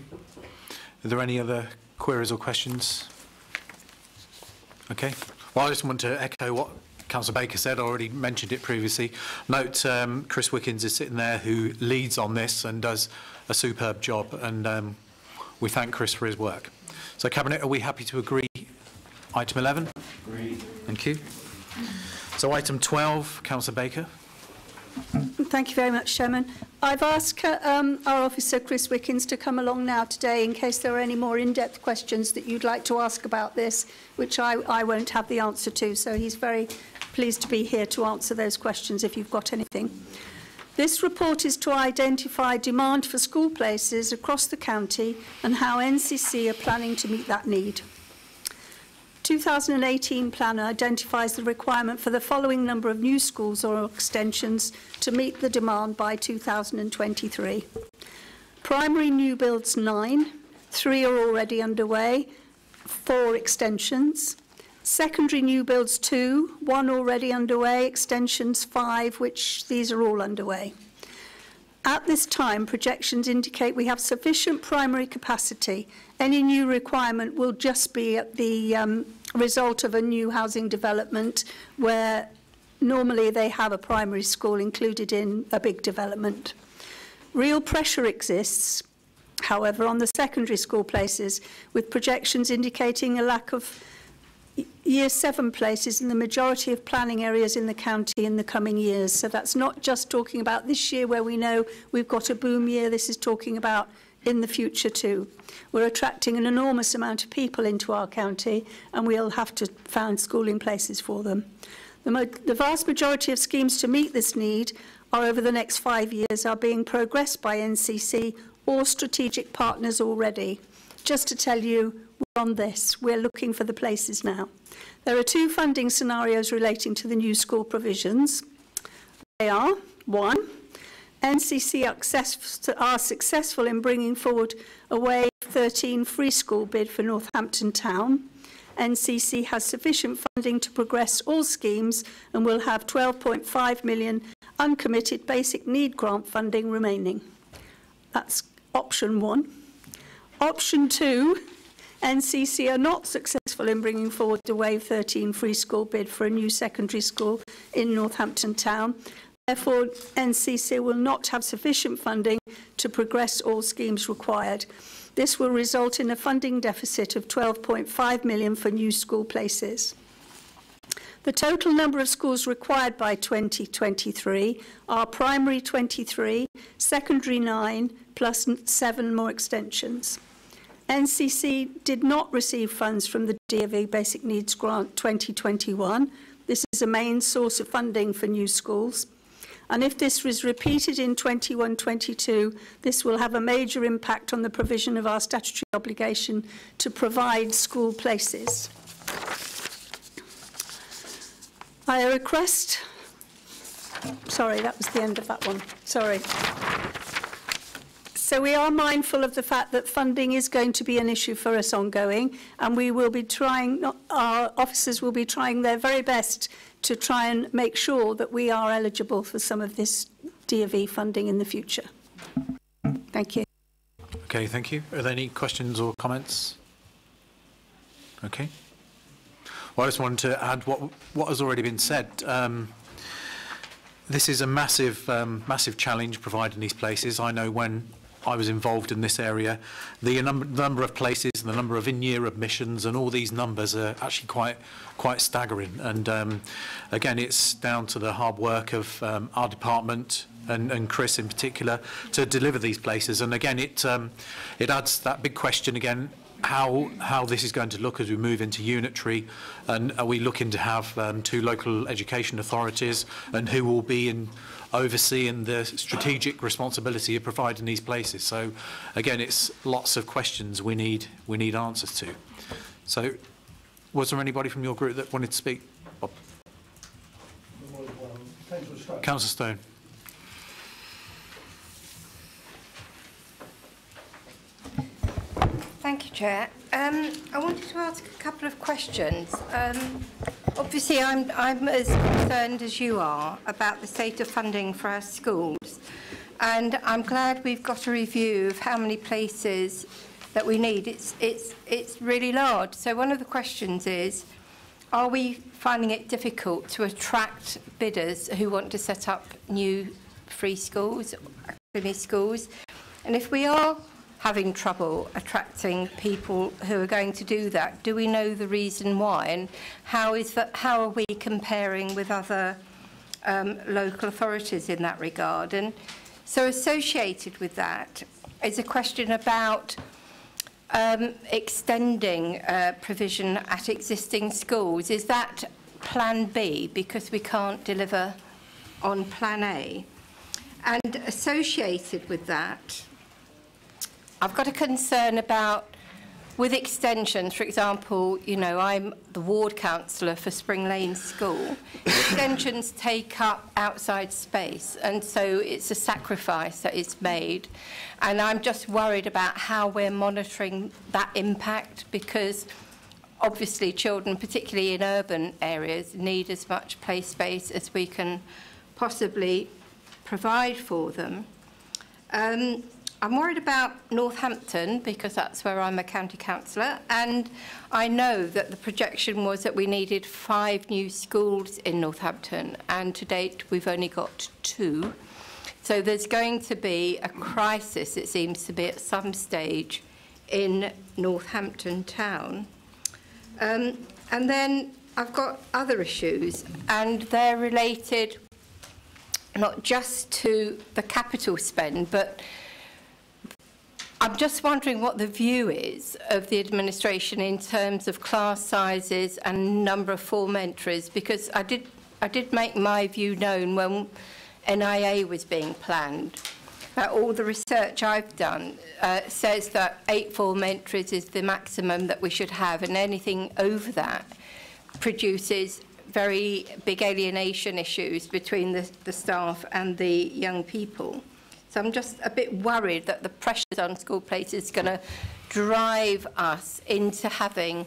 Are there any other queries or questions? Okay. Well, I just want to echo what Councillor Baker said. I already mentioned it previously. Note Chris Wickens is sitting there, who leads on this and does a superb job, and we thank Chris for his work. So, Cabinet, are we happy to agree item 11? Agreed. Thank you. So, item 12, Councillor Baker. Thank you very much, Chairman. I've asked our officer, Chris Wickens, to come along now today in case there are any more in-depth questions that you'd like to ask about this, which I won't have the answer to. So he's very pleased to be here to answer those questions if you've got anything. This report is to identify demand for school places across the county and how NCC are planning to meet that need. 2018 plan identifies the requirement for the following number of new schools or extensions to meet the demand by 2023. Primary new builds 9, 3 are already underway, 4 extensions. Secondary new builds 2, 1 already underway, extensions 5, which these are all underway. At this time, projections indicate we have sufficient primary capacity. Any new requirement will just be at the result of a new housing development where normally they have a primary school included in a big development. Real pressure exists however, on the secondary school places, with projections indicating a lack of Year 7 places in the majority of planning areas in the county in the coming years. So that's not just talking about this year where we know we've got a boom year, this is talking about in the future too. We're attracting an enormous amount of people into our county and we'll have to find schooling places for them. The vast majority of schemes to meet this need are over the next 5 years are being progressed by NCC or strategic partners already. Just to tell you, we're on this. We're looking for the places now. There are 2 funding scenarios relating to the new school provisions. They are, 1, NCC are successful in bringing forward a Wave 13 free school bid for Northampton Town. NCC has sufficient funding to progress all schemes and will have 12.5 million uncommitted basic need grant funding remaining. That's option 1. Option 2, NCC are not successful in bringing forward the Wave 13 free school bid for a new secondary school in Northampton Town. Therefore, NCC will not have sufficient funding to progress all schemes required. This will result in a funding deficit of 12.5 million for new school places. The total number of schools required by 2023 are primary 23, secondary 9, plus 7 more extensions. NCC did not receive funds from the DfE Basic Needs Grant 2021. This is a main source of funding for new schools. And if this was repeated in 21-22, this will have a major impact on the provision of our statutory obligation to provide school places. I request, sorry, that was the end of that one, sorry. So we are mindful of the fact that funding is going to be an issue for us ongoing, and we will be trying, our officers will be trying their very best to try and make sure that we are eligible for some of this DfE funding in the future. Thank you. Okay, thank you. Are there any questions or comments? Okay. Well, I just wanted to add what has already been said. This is a massive challenge providing these places. I know when I was involved in this area, the number of places and the number of in-year admissions and all these numbers are actually quite staggering. And again, it's down to the hard work of our department and Chris in particular to deliver these places. And again, it adds that big question again, how this is going to look as we move into unitary, and are we looking to have 2 local education authorities, and who will be overseeing the strategic responsibility of providing these places. So again, it's lots of questions we need answers to. So was there anybody from your group that wanted to speak? Bob. Councillor Stone. Thank you, Chair. I wanted to ask a couple of questions. Obviously, I'm as concerned as you are about the state of funding for our schools, and I'm glad we've got a review of how many places that we need. It's really large. So one of the questions is, are we finding it difficult to attract bidders who want to set up new free schools, academy schools? And if we are having trouble attracting people who are going to do that, do we know the reason why, and how are we comparing with other local authorities in that regard? And so associated with that is a question about extending provision at existing schools. Is that plan B because we can't deliver on plan A? And associated with that, I've got a concern about, with extensions, for example, you know, I'm the ward councillor for Spring Lane School. Extensions take up outside space, and so it's a sacrifice that is made. And I'm just worried about how we're monitoring that impact, because obviously children, particularly in urban areas, need as much play space as we can possibly provide for them. I'm worried about Northampton because that's where I'm a county councillor, and I know that the projection was that we needed 5 new schools in Northampton, and to date we've only got 2. So there's going to be a crisis, it seems to be, at some stage in Northampton town. And then I've got other issues, and they're related not just to the capital spend, but I'm just wondering what the view is of the administration in terms of class sizes and number of form entries, because I did make my view known when NIA was being planned. All the research I've done says that 8 form entries is the maximum that we should have, and anything over that produces very big alienation issues between the staff and the young people. So I'm just a bit worried that the pressures on school places is going to drive us into having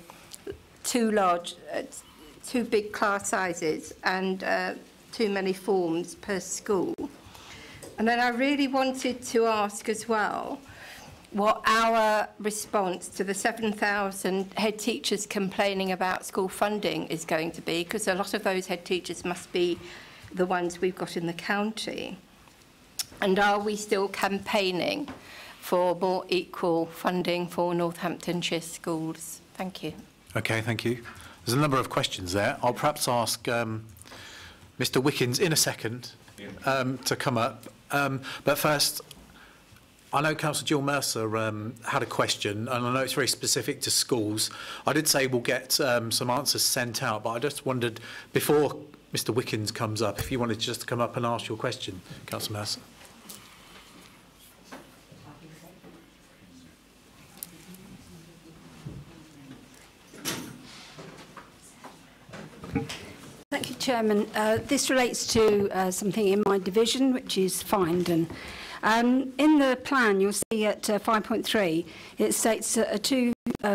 too big class sizes and too many forms per school. And then I really wanted to ask as well what our response to the 7,000 head teachers complaining about school funding is going to be, because a lot of those head teachers must be the ones we've got in the county. And are we still campaigning for more equal funding for Northamptonshire schools? Thank you. Okay, thank you. There's a number of questions there. I'll perhaps ask Mr Wickens in a second to come up. But first, I know Councillor Jill Mercer had a question, and I know it's very specific to schools. I did say we'll get some answers sent out, but I just wondered, before Mr Wickens comes up, if you wanted just to come up and ask your question, Councillor Mercer. Thank you, Chairman. This relates to something in my division, which is Findon. In the plan, you'll see at 5.3, it states a 2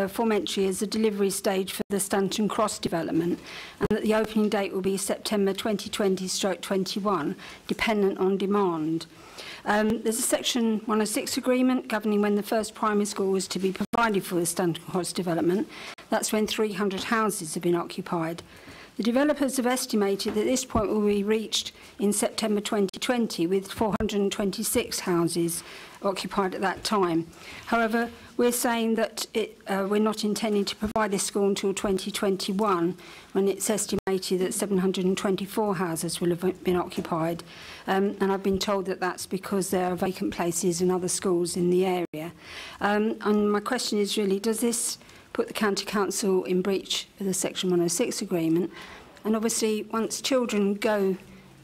form entry as a delivery stage for the Stanton Cross development, and that the opening date will be September 2020/21, dependent on demand. There's a Section 106 agreement governing when the first primary school was to be provided for the Stanton Cross development. That's when 300 houses have been occupied. The developers have estimated that this point will be reached in September 2020 with 426 houses occupied at that time. However, we're saying that we're not intending to provide this school until 2021, when it's estimated that 724 houses will have been occupied. And I've been told that that's because there are vacant places in other schools in the area. And my question is really, does this put the County Council in breach of the Section 106 agreement? And obviously, once children go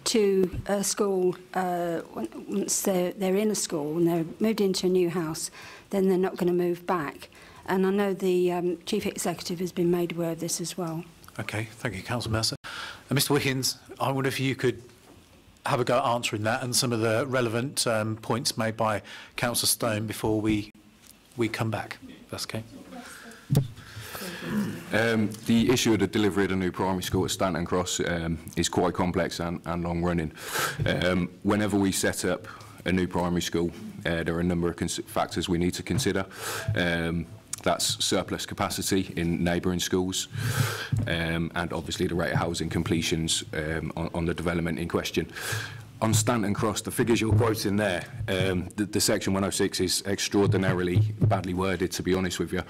to a school, once they're in a school and they're moved into a new house, then they're not going to move back. And I know the Chief Executive has been made aware of this as well. Okay, thank you, Councillor Mercer. And Mr Wickens, I wonder if you could have a go at answering that and some of the relevant points made by Councillor Stone before we come back. That's okay. The issue of the delivery of the new primary school at Stanton Cross is quite complex and long running. Whenever we set up a new primary school, there are a number of factors we need to consider. That's surplus capacity in neighbouring schools, and obviously the rate of housing completions on the development in question. On Stanton Cross, the figures you're quoting there, the Section 106 is extraordinarily badly worded, to be honest with you.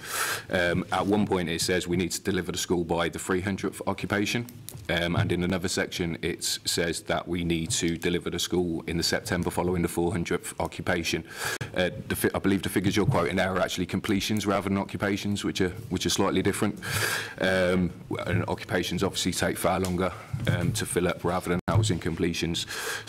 At one point it says we need to deliver the school by the 300th occupation, and in another section it says that we need to deliver the school in the September following the 400th occupation. I believe the figures you're quoting there are actually completions rather than occupations, which are slightly different. And occupations obviously take far longer to fill up rather than housing completions.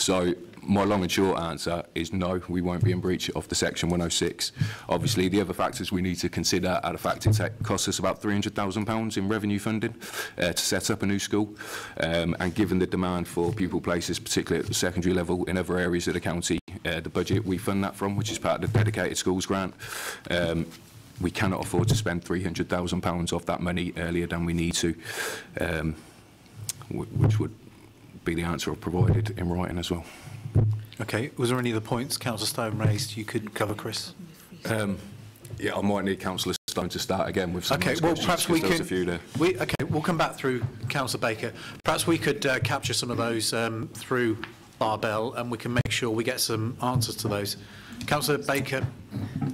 So my long and short answer is no, we won't be in breach of the Section 106. Obviously, the other factors we need to consider are the fact it costs us about £300,000 in revenue funding to set up a new school. And given the demand for pupil places, particularly at the secondary level in other areas of the county, the budget we fund that from, which is part of the dedicated schools grant, we cannot afford to spend £300,000 of that money earlier than we need to, which would be the answer I've provided in writing as well. Okay, was there any other points Councillor Stone raised you could cover, Chris? Yeah, I might need Councillor Stone to start again with some okay, of well, those perhaps we questions, can. Okay, we'll come back through Councillor Baker. Perhaps we could capture some of those through Barbell, and we can make sure we get some answers to those. Councillor Baker.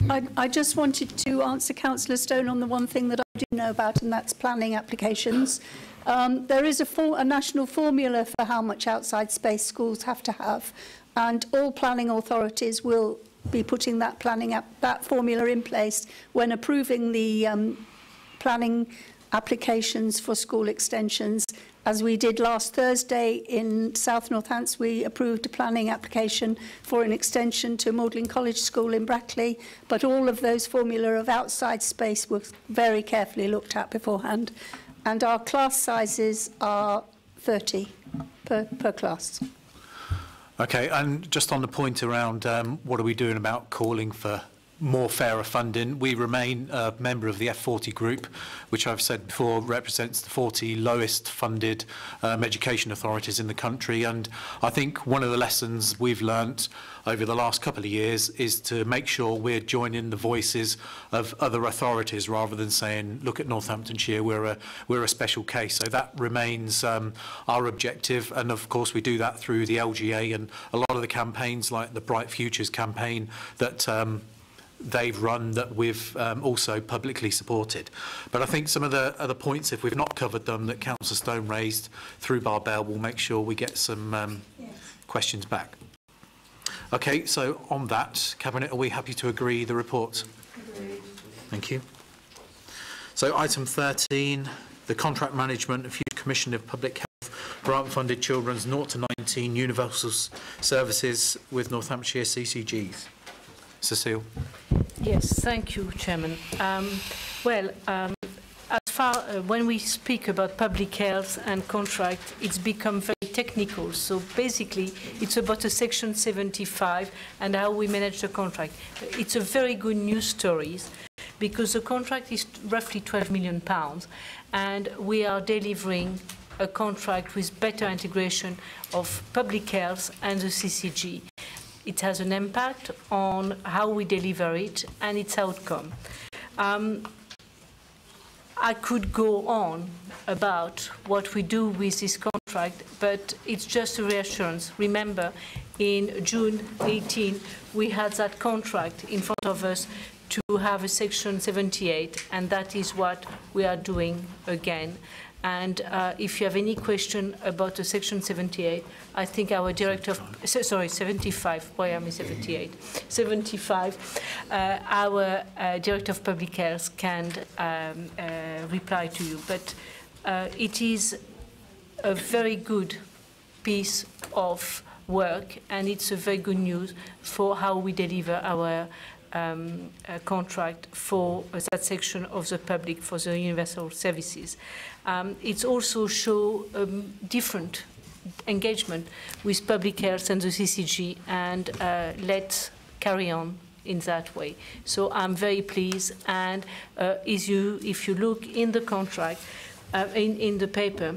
I just wanted to answer Councillor Stone on the one thing that I do know about, and that's planning applications. There is a national formula for how much outside space schools have to have, and all planning authorities will be putting that that formula in place when approving the planning applications for school extensions. As we did last Thursday in South Northants, we approved a planning application for an extension to Magdalen College School in Brackley, but all of those formula of outside space were very carefully looked at beforehand. And our class sizes are 30 per class. Okay, and just on the point around what are we doing about calling for more fairer funding, we remain a member of the F40 group, which I've said before represents the 40 lowest funded education authorities in the country. And I think one of the lessons we've learnt over the last couple of years is to make sure we're joining the voices of other authorities rather than saying, look at Northamptonshire, we're a special case. So that remains our objective, and of course we do that through the LGA and a lot of the campaigns like the Bright Futures campaign that they've run that we've also publicly supported. But I think some of the other points, if we've not covered them, that Councillor Stone raised through Barbell, we'll make sure we get some questions back. Okay, so on that, Cabinet, are we happy to agree the report? Agreed. Thank you. So item 13, the contract management of Youth Commission of Public Health grant-funded children's 0 to 19 universal services with Northamptonshire CCGs. Cecile. Yes, thank you, Chairman. As far when we speak about public health and contract, it's become very technical. So basically, it's about a Section 75 and how we manage the contract. It's a very good news story because the contract is roughly £12 million, and we are delivering a contract with better integration of public health and the CCG. It has an impact on how we deliver it and its outcome. I could go on about what we do with this contract, but it's just a reassurance. Remember, in June 18, we had that contract in front of us to have a Section 78, and that is what we are doing again. And if you have any question about the Section 78, I think our Director of, sorry, 75, why am I 78? 75, our Director of Public Health can reply to you. But it is a very good piece of work, and it's a very good news for how we deliver our contract for that section of the public for the universal services. It's also show different engagement with public health and the CCG, and let's carry on in that way. So I'm very pleased, and if you look in the contract, in the paper,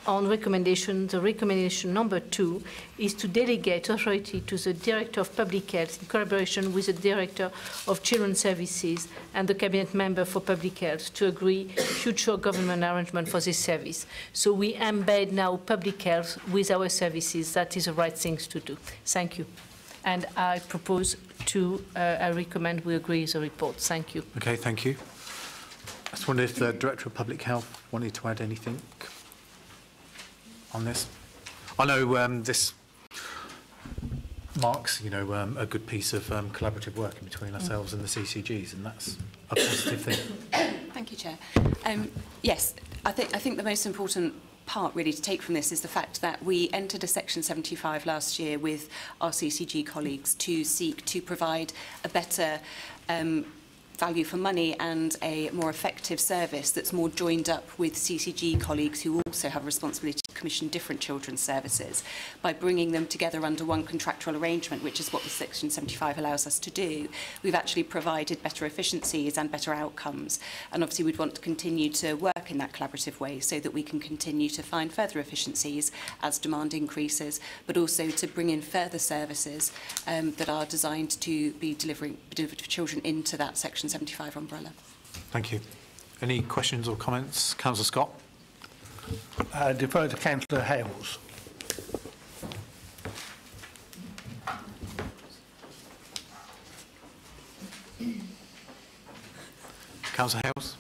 on recommendation, the recommendation number 2 is to delegate authority to the Director of Public Health in collaboration with the Director of Children's Services and the Cabinet Member for Public Health to agree future government arrangement for this service. So we embed now public health with our services. That is the right things to do. Thank you. And I propose to, I recommend we agree with the report. Thank you. Okay, thank you. I just wondered if the Director of Public Health wanted to add anything on this. I know this marks, a good piece of collaborative work in between ourselves and the CCGs, and that's a positive thing. Thank you, Chair. Yes, I think the most important part really to take from this is the fact that we entered a Section 75 last year with our CCG colleagues to seek to provide a better value for money and a more effective service that's more joined up with CCG colleagues who also have responsibility to commission different children's services by bringing them together under one contractual arrangement, which is what the Section 75 allows us to do. We've actually provided better efficiencies and better outcomes, and obviously we'd want to continue to work in that collaborative way so that we can continue to find further efficiencies as demand increases, but also to bring in further services that are designed to be delivered for children into that Section 75 umbrella. Thank you. Any questions or comments? Councillor Scott. Defer to Councillor Hales. Councillor Hales.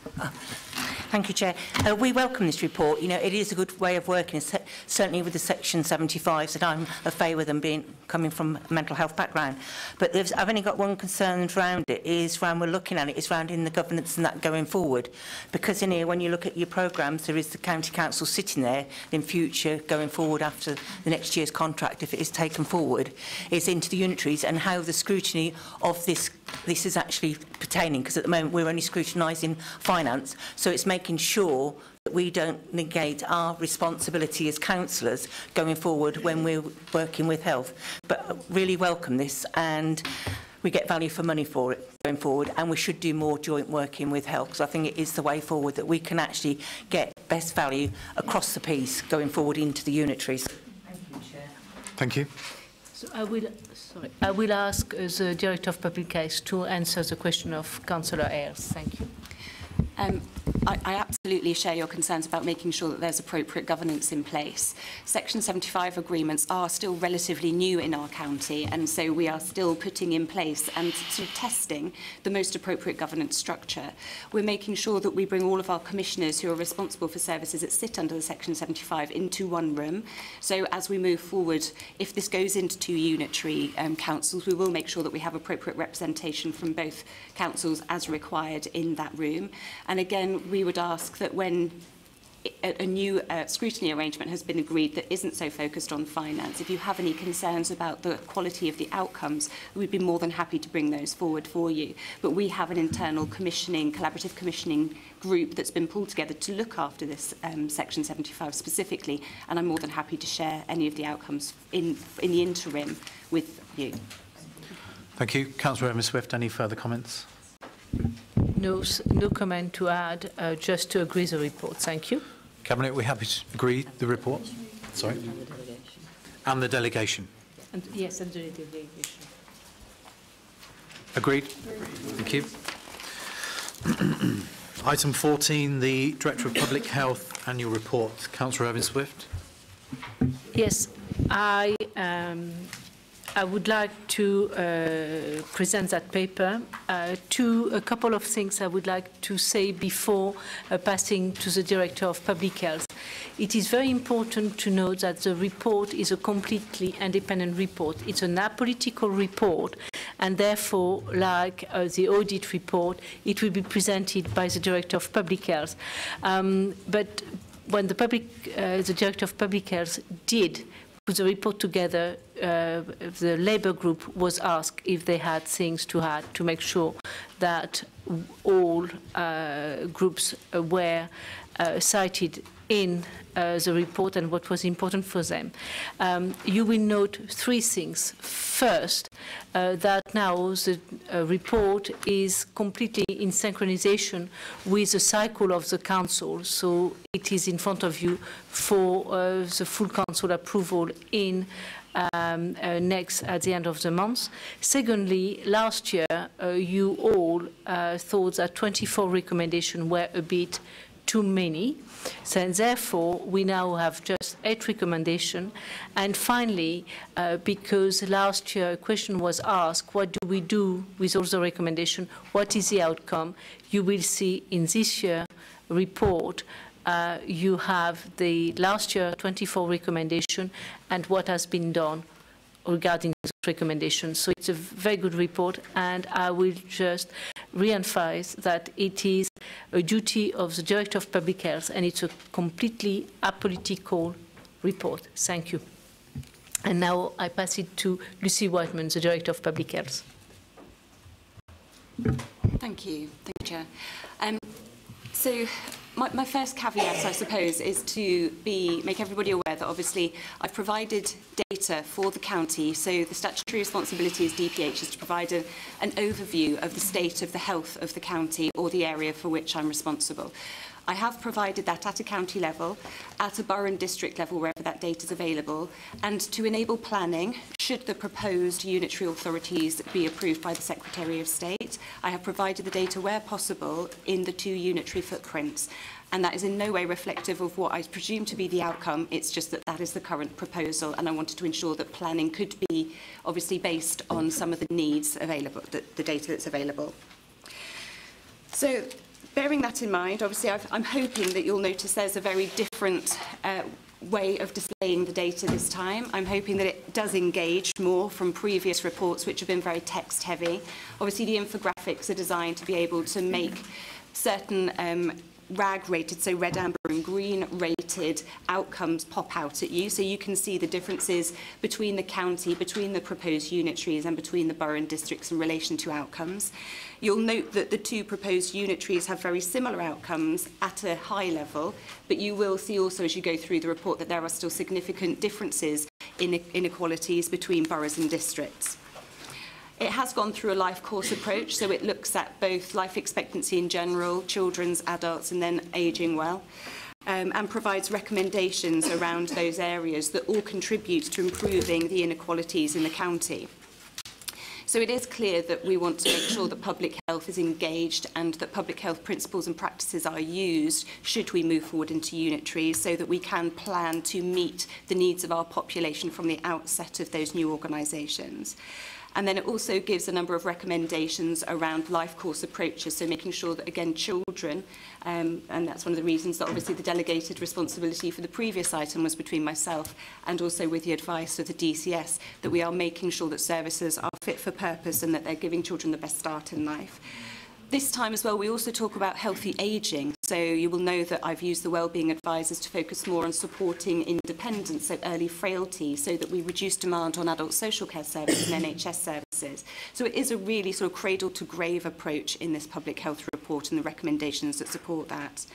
Thank you, Chair. We welcome this report. You know, it is a good way of working, certainly with the Section 75s, and I'm a favour of them coming from a mental health background. But I've only got one concern around it, is around we're looking at it, is around in the governance and that going forward. Because in here, when you look at your programmes, there is the County Council sitting there in future, going forward after the next year's contract, if it is taken forward, is into the unitaries and how the scrutiny of this is actually pertaining, because at the moment we're only scrutinising finance, so it's making sure that we don't negate our responsibility as councillors going forward when we're working with health. But really welcome this, and we get value for money for it going forward, and we should do more joint working with health, because I think it is the way forward that we can actually get best value across the piece going forward into the unitaries. Thank you, Chair. Thank you. So I will ask the Director of Public Health to answer the question of Councillor Ayres. Thank you. I absolutely share your concerns about making sure that there's appropriate governance in place. Section 75 agreements are still relatively new in our county, and so we are still putting in place and sort of testing the most appropriate governance structure. We're making sure that we bring all of our commissioners who are responsible for services that sit under the Section 75 into one room. So as we move forward, if this goes into two unitary councils, we will make sure that we have appropriate representation from both councils as required in that room. And again, we would ask that when a new scrutiny arrangement has been agreed that isn't so focused on finance, if you have any concerns about the quality of the outcomes, we'd be more than happy to bring those forward for you. But we have an internal commissioning, collaborative commissioning group that's been pulled together to look after this Section 75 specifically, and I'm more than happy to share any of the outcomes in the interim with you. Thank you. Councillor Evans-Swift, any further comments? No comment to add, just to agree the report. Thank you. Cabinet, we're happy to agree the report? Sorry? And the delegation? And, yes, and the delegation. Agreed? Thank you. Item 14, the Director of Public Health Annual Report. Councillor Evans-Swift. Yes, I would like to present that paper. A couple of things I would like to say before passing to the Director of Public Health. It is very important to note that the report is a completely independent report. It's an apolitical report, and therefore, like the audit report, it will be presented by the Director of Public Health. But when the Director of Public Health did put the report together, the Labour group was asked if they had things to add to make sure that all groups were cited in the report and what was important for them. You will note three things. First, that now the report is completely in synchronization with the cycle of the Council, so it is in front of you for the full Council approval in next at the end of the month. Secondly, last year you all thought that 24 recommendations were a bit too many. So therefore, we now have just 8 recommendations. And finally, because last year a question was asked, what do we do with all the recommendations? What is the outcome? You will see in this year's report, you have the last year 24 recommendations and what has been done regarding those recommendations. So it's a very good report, and I will just re-emphasize that it is a duty of the Director of Public Health, and it's a completely apolitical report. Thank you. And now I pass it to Lucy Whiteman, the Director of Public Health. Thank you, Chair. So my first caveat, I suppose, is to make everybody aware that obviously I've provided data for the county, so the statutory responsibility as DPH is to provide an overview of the state of the health of the county or the area for which I'm responsible. I have provided that at a county level, at a borough and district level, wherever that data is available, and to enable planning, should the proposed unitary authorities be approved by the Secretary of State, I have provided the data where possible in the 2 unitary footprints. And that is in no way reflective of what I presume to be the outcome. It's just that that is the current proposal, and I wanted to ensure that planning could be obviously based on some of the needs available, the data that's available. So, bearing that in mind, obviously I'm hoping that you'll notice there's a very different way of displaying the data this time. I'm hoping that it does engage more from previous reports, which have been very text heavy. Obviously the infographics are designed to be able to make certain RAG rated, so red, amber and green rated outcomes pop out at you, so you can see the differences between the county, between the proposed unitaries and between the borough and districts in relation to outcomes. You'll note that the 2 proposed unitaries have very similar outcomes at a high level, but you will see also as you go through the report that there are still significant differences in inequalities between boroughs and districts. It has gone through a life course approach, so it looks at both life expectancy in general, children's, adults, and then ageing well, and provides recommendations around those areas that all contribute to improving the inequalities in the county. So it is clear that we want to make sure that public health is engaged and that public health principles and practices are used should we move forward into unitaries, so that we can plan to meet the needs of our population from the outset of those new organisations. And then it also gives a number of recommendations around life course approaches, so making sure that, again, children, and that's one of the reasons that obviously the delegated responsibility for the previous item was between myself and also with the advice of the DCS, that we are making sure that services are fit for purpose and that they're giving children the best start in life. This time as well, we also talk about healthy ageing. So you will know that I've used the wellbeing advisors to focus more on supporting independence, so early frailty, so that we reduce demand on adult social care services and NHS services. So it is a really sort of cradle to grave approach in this public health report and the recommendations that support that.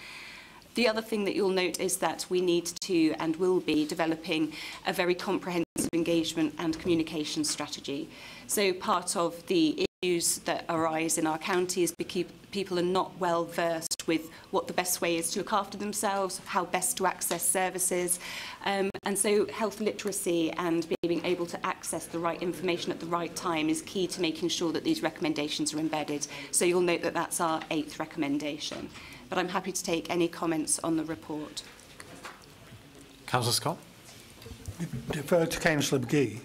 The other thing that you'll note is that we need to and will be developing a very comprehensive engagement and communication strategy. So part of the issues that arise in our county is because people are not well versed with what the best way is to look after themselves, how best to access services, and so health literacy and being able to access the right information at the right time is key to making sure that these recommendations are embedded. So you'll note that that's our 8th recommendation. But I'm happy to take any comments on the report. Councillor Scott. Defer to Councillor McGee.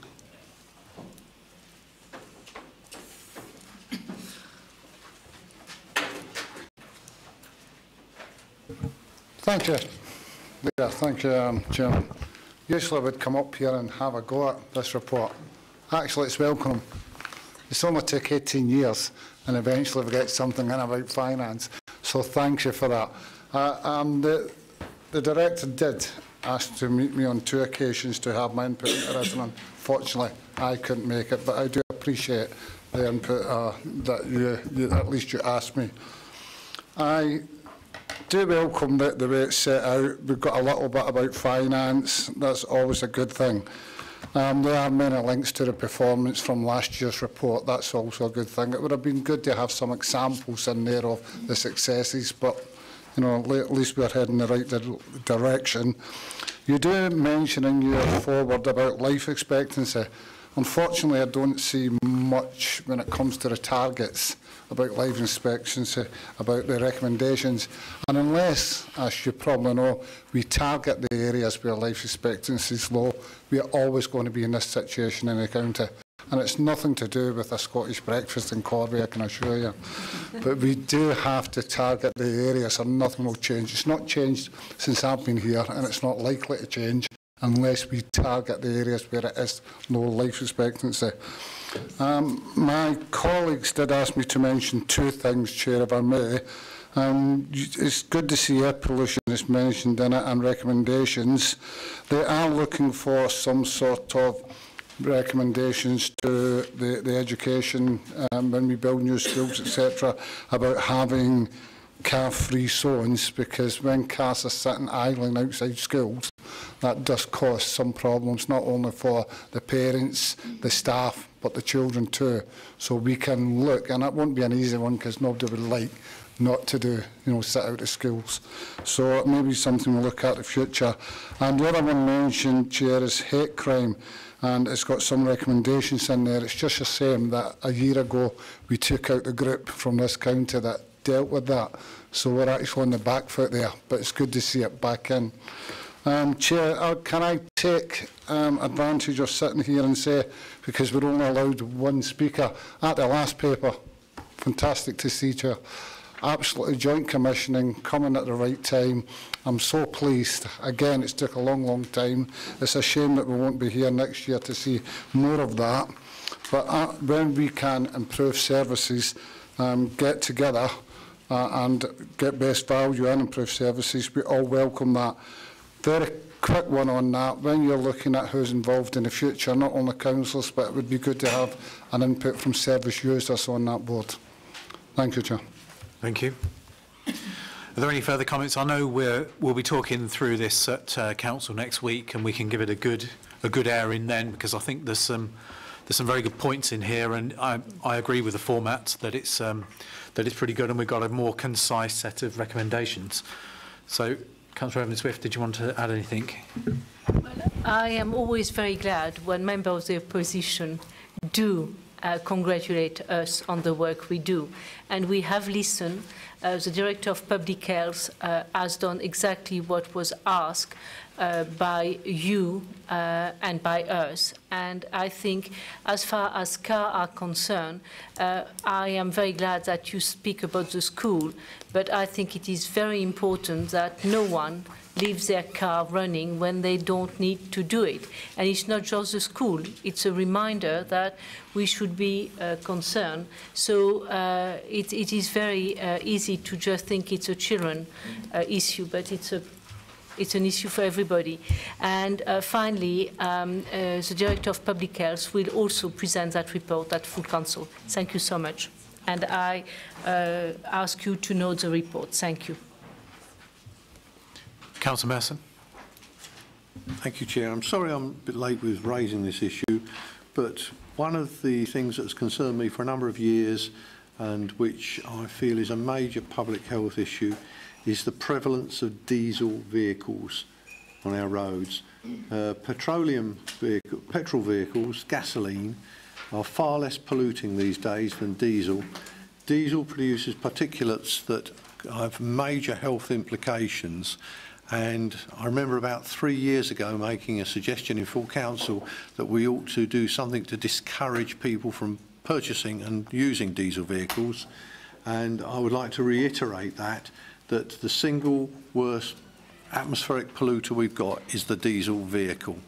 Thank you. Yeah, thank you, Chairman. Usually I would come up here and have a go at this report. Actually, it's welcome. It's only took 18 years and eventually we get something in about finance. So thank you for that. The Director did ask to meet me on 2 occasions to have my input into this, and unfortunately I couldn't make it, but I do appreciate the input that you at least you asked me. I do welcome the way it's set out. We've got a little bit about finance. That's always a good thing. There are many links to the performance from last year's report. That's also a good thing. It would have been good to have some examples in there of the successes, but you know, at least we're heading in the right direction. You do mention in your forward about life expectancy. Unfortunately, I don't see much when it comes to the targets about life expectancy, about the recommendations. And unless, as you probably know, we target the areas where life expectancy is low, we are always going to be in this situation in the county. And it's nothing to do with a Scottish breakfast in Corby, I can assure you. But we do have to target the areas and nothing will change. It's not changed since I've been here, and it's not likely to change unless we target the areas where it is low life expectancy. My colleagues did ask me to mention 2 things, Chair, if I may. It's good to see air pollution is mentioned in it and recommendations. They are looking for some sort of recommendations to the education when we build new schools, etc., about having car-free zones, because when cars are sitting idling outside schools, that does cause some problems, not only for the parents, the staff, but the children too. So we can look, and it won't be an easy one because nobody would like not to do, sit out of schools. So it may be something we'll look at in the future. And the other one mentioned, Chair, is hate crime. And it's got some recommendations in there. It's just a shame that a year ago we took out the group from this county that dealt with that. So we're actually on the back foot there, but it's good to see it back in. Chair, can I take advantage of sitting here and say, because we're only allowed one speaker, at the last paper, fantastic to see, Chair. Absolutely joint commissioning, coming at the right time. I'm so pleased. Again, it's took a long, long time. It's a shame that we won't be here next year to see more of that. But when we can improve services, get together and get best value and improve services, we all welcome that. Very quick one on that. When you're looking at who's involved in the future, not only councillors, but it would be good to have an input from service users on that board. Thank you, Chair. Thank you. Are there any further comments? I know we'll be talking through this at council next week, and we can give it a good airing then, because I think there's some very good points in here, and I agree with the format that it's pretty good, and we've got a more concise set of recommendations. So, Councillor Evans-Swift, did you want to add anything? I am always very glad when members of the opposition do congratulate us on the work we do. And we have listened. The Director of Public Health has done exactly what was asked by you and by us. And I think as far as cars are concerned, I am very glad that you speak about the school, but I think it is very important that no one leaves their car running when they don't need to do it. And it's not just the school, it's a reminder that we should be concerned. So it is very easy to just think it's a children issue, but it's an issue for everybody. And finally, the Director of Public Health will also present that report at full council. Thank you so much. And I ask you to note the report. Thank you. Councillor Merson. Thank you, Chair. I'm sorry I'm a bit late with raising this issue, but one of the things that's concerned me for a number of years, and which I feel is a major public health issue, is the prevalence of diesel vehicles on our roads. Petrol vehicles, gasoline, are far less polluting these days than diesel. Diesel produces particulates that have major health implications. And I remember about 3 years ago making a suggestion in full council that we ought to do something to discourage people from purchasing and using diesel vehicles. And I would like to reiterate that the single worst atmospheric polluter we've got is the diesel vehicle.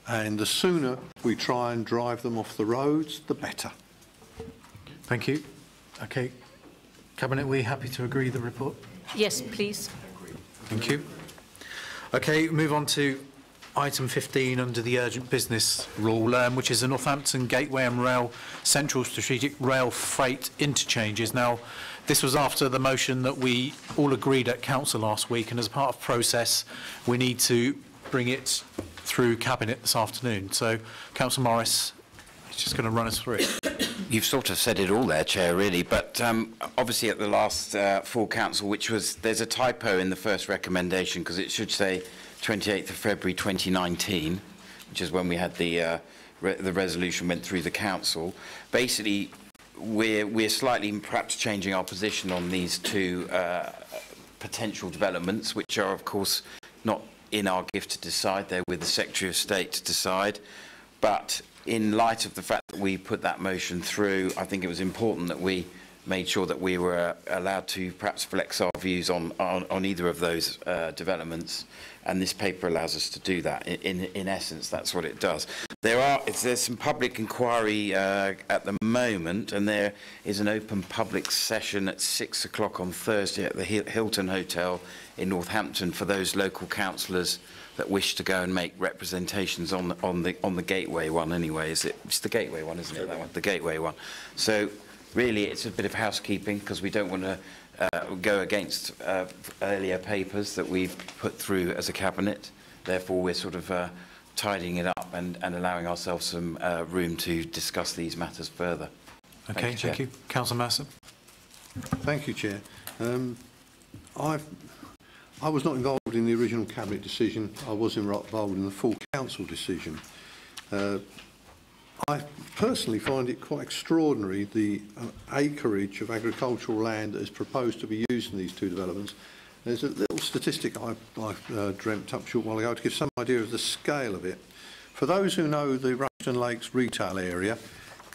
And the sooner we try and drive them off the roads, the better. Thank you. Okay. Cabinet, we happy to agree the report? Yes, please. Thank you. Okay, move on to item 15 under the urgent business rule, which is the Northampton Gateway and Rail Central Strategic Rail Freight Interchanges. Now, this was after the motion that we all agreed at council last week, and as a part of process, we need to bring it through cabinet this afternoon. So, Councillor Morris is just going to run us through it. You've sort of said it all there, Chair, really, but obviously at the last full council, there's a typo in the first recommendation, because it should say 28th of February 2019, which is when we had the resolution went through the council. Basically, we're slightly perhaps changing our position on these two potential developments, which are, of course, not in our gift to decide. They're with the Secretary of State to decide. But in light of the fact that we put that motion through, I think it was important that we made sure that we were allowed to perhaps flex our views on either of those developments, and this paper allows us to do that. In essence, that's what it does. There's some public inquiry at the moment, and there is an open public session at 6 o'clock on Thursday at the Hilton Hotel in Northampton for those local councillors that wish to go and make representations on the Gateway one. Anyway, it's the Gateway one, isn't it? That one, the Gateway one. So really, it's a bit of housekeeping, because we don't want to go against earlier papers that we've put through as a cabinet. Therefore, we're sort of tidying it up and allowing ourselves some room to discuss these matters further. Okay, thank you. Councillor Mercer. Thank you, Chair. I was not involved in the original Cabinet decision. I was involved in the full Council decision. I personally find it quite extraordinary, the acreage of agricultural land that is proposed to be used in these two developments. There's a little statistic I dreamt up a short while ago to give some idea of the scale of it. For those who know the Rushton Lakes retail area,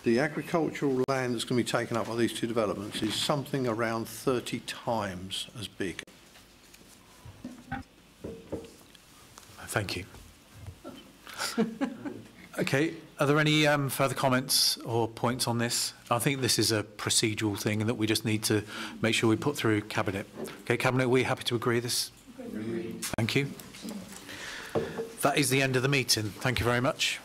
the agricultural land that's going to be taken up by these two developments is something around 30 times as big. Thank you. Okay, are there any further comments or points on this? I think this is a procedural thing that we just need to make sure we put through Cabinet. Okay, Cabinet, are we happy to agree this? Agree. Thank you. That is the end of the meeting. Thank you very much.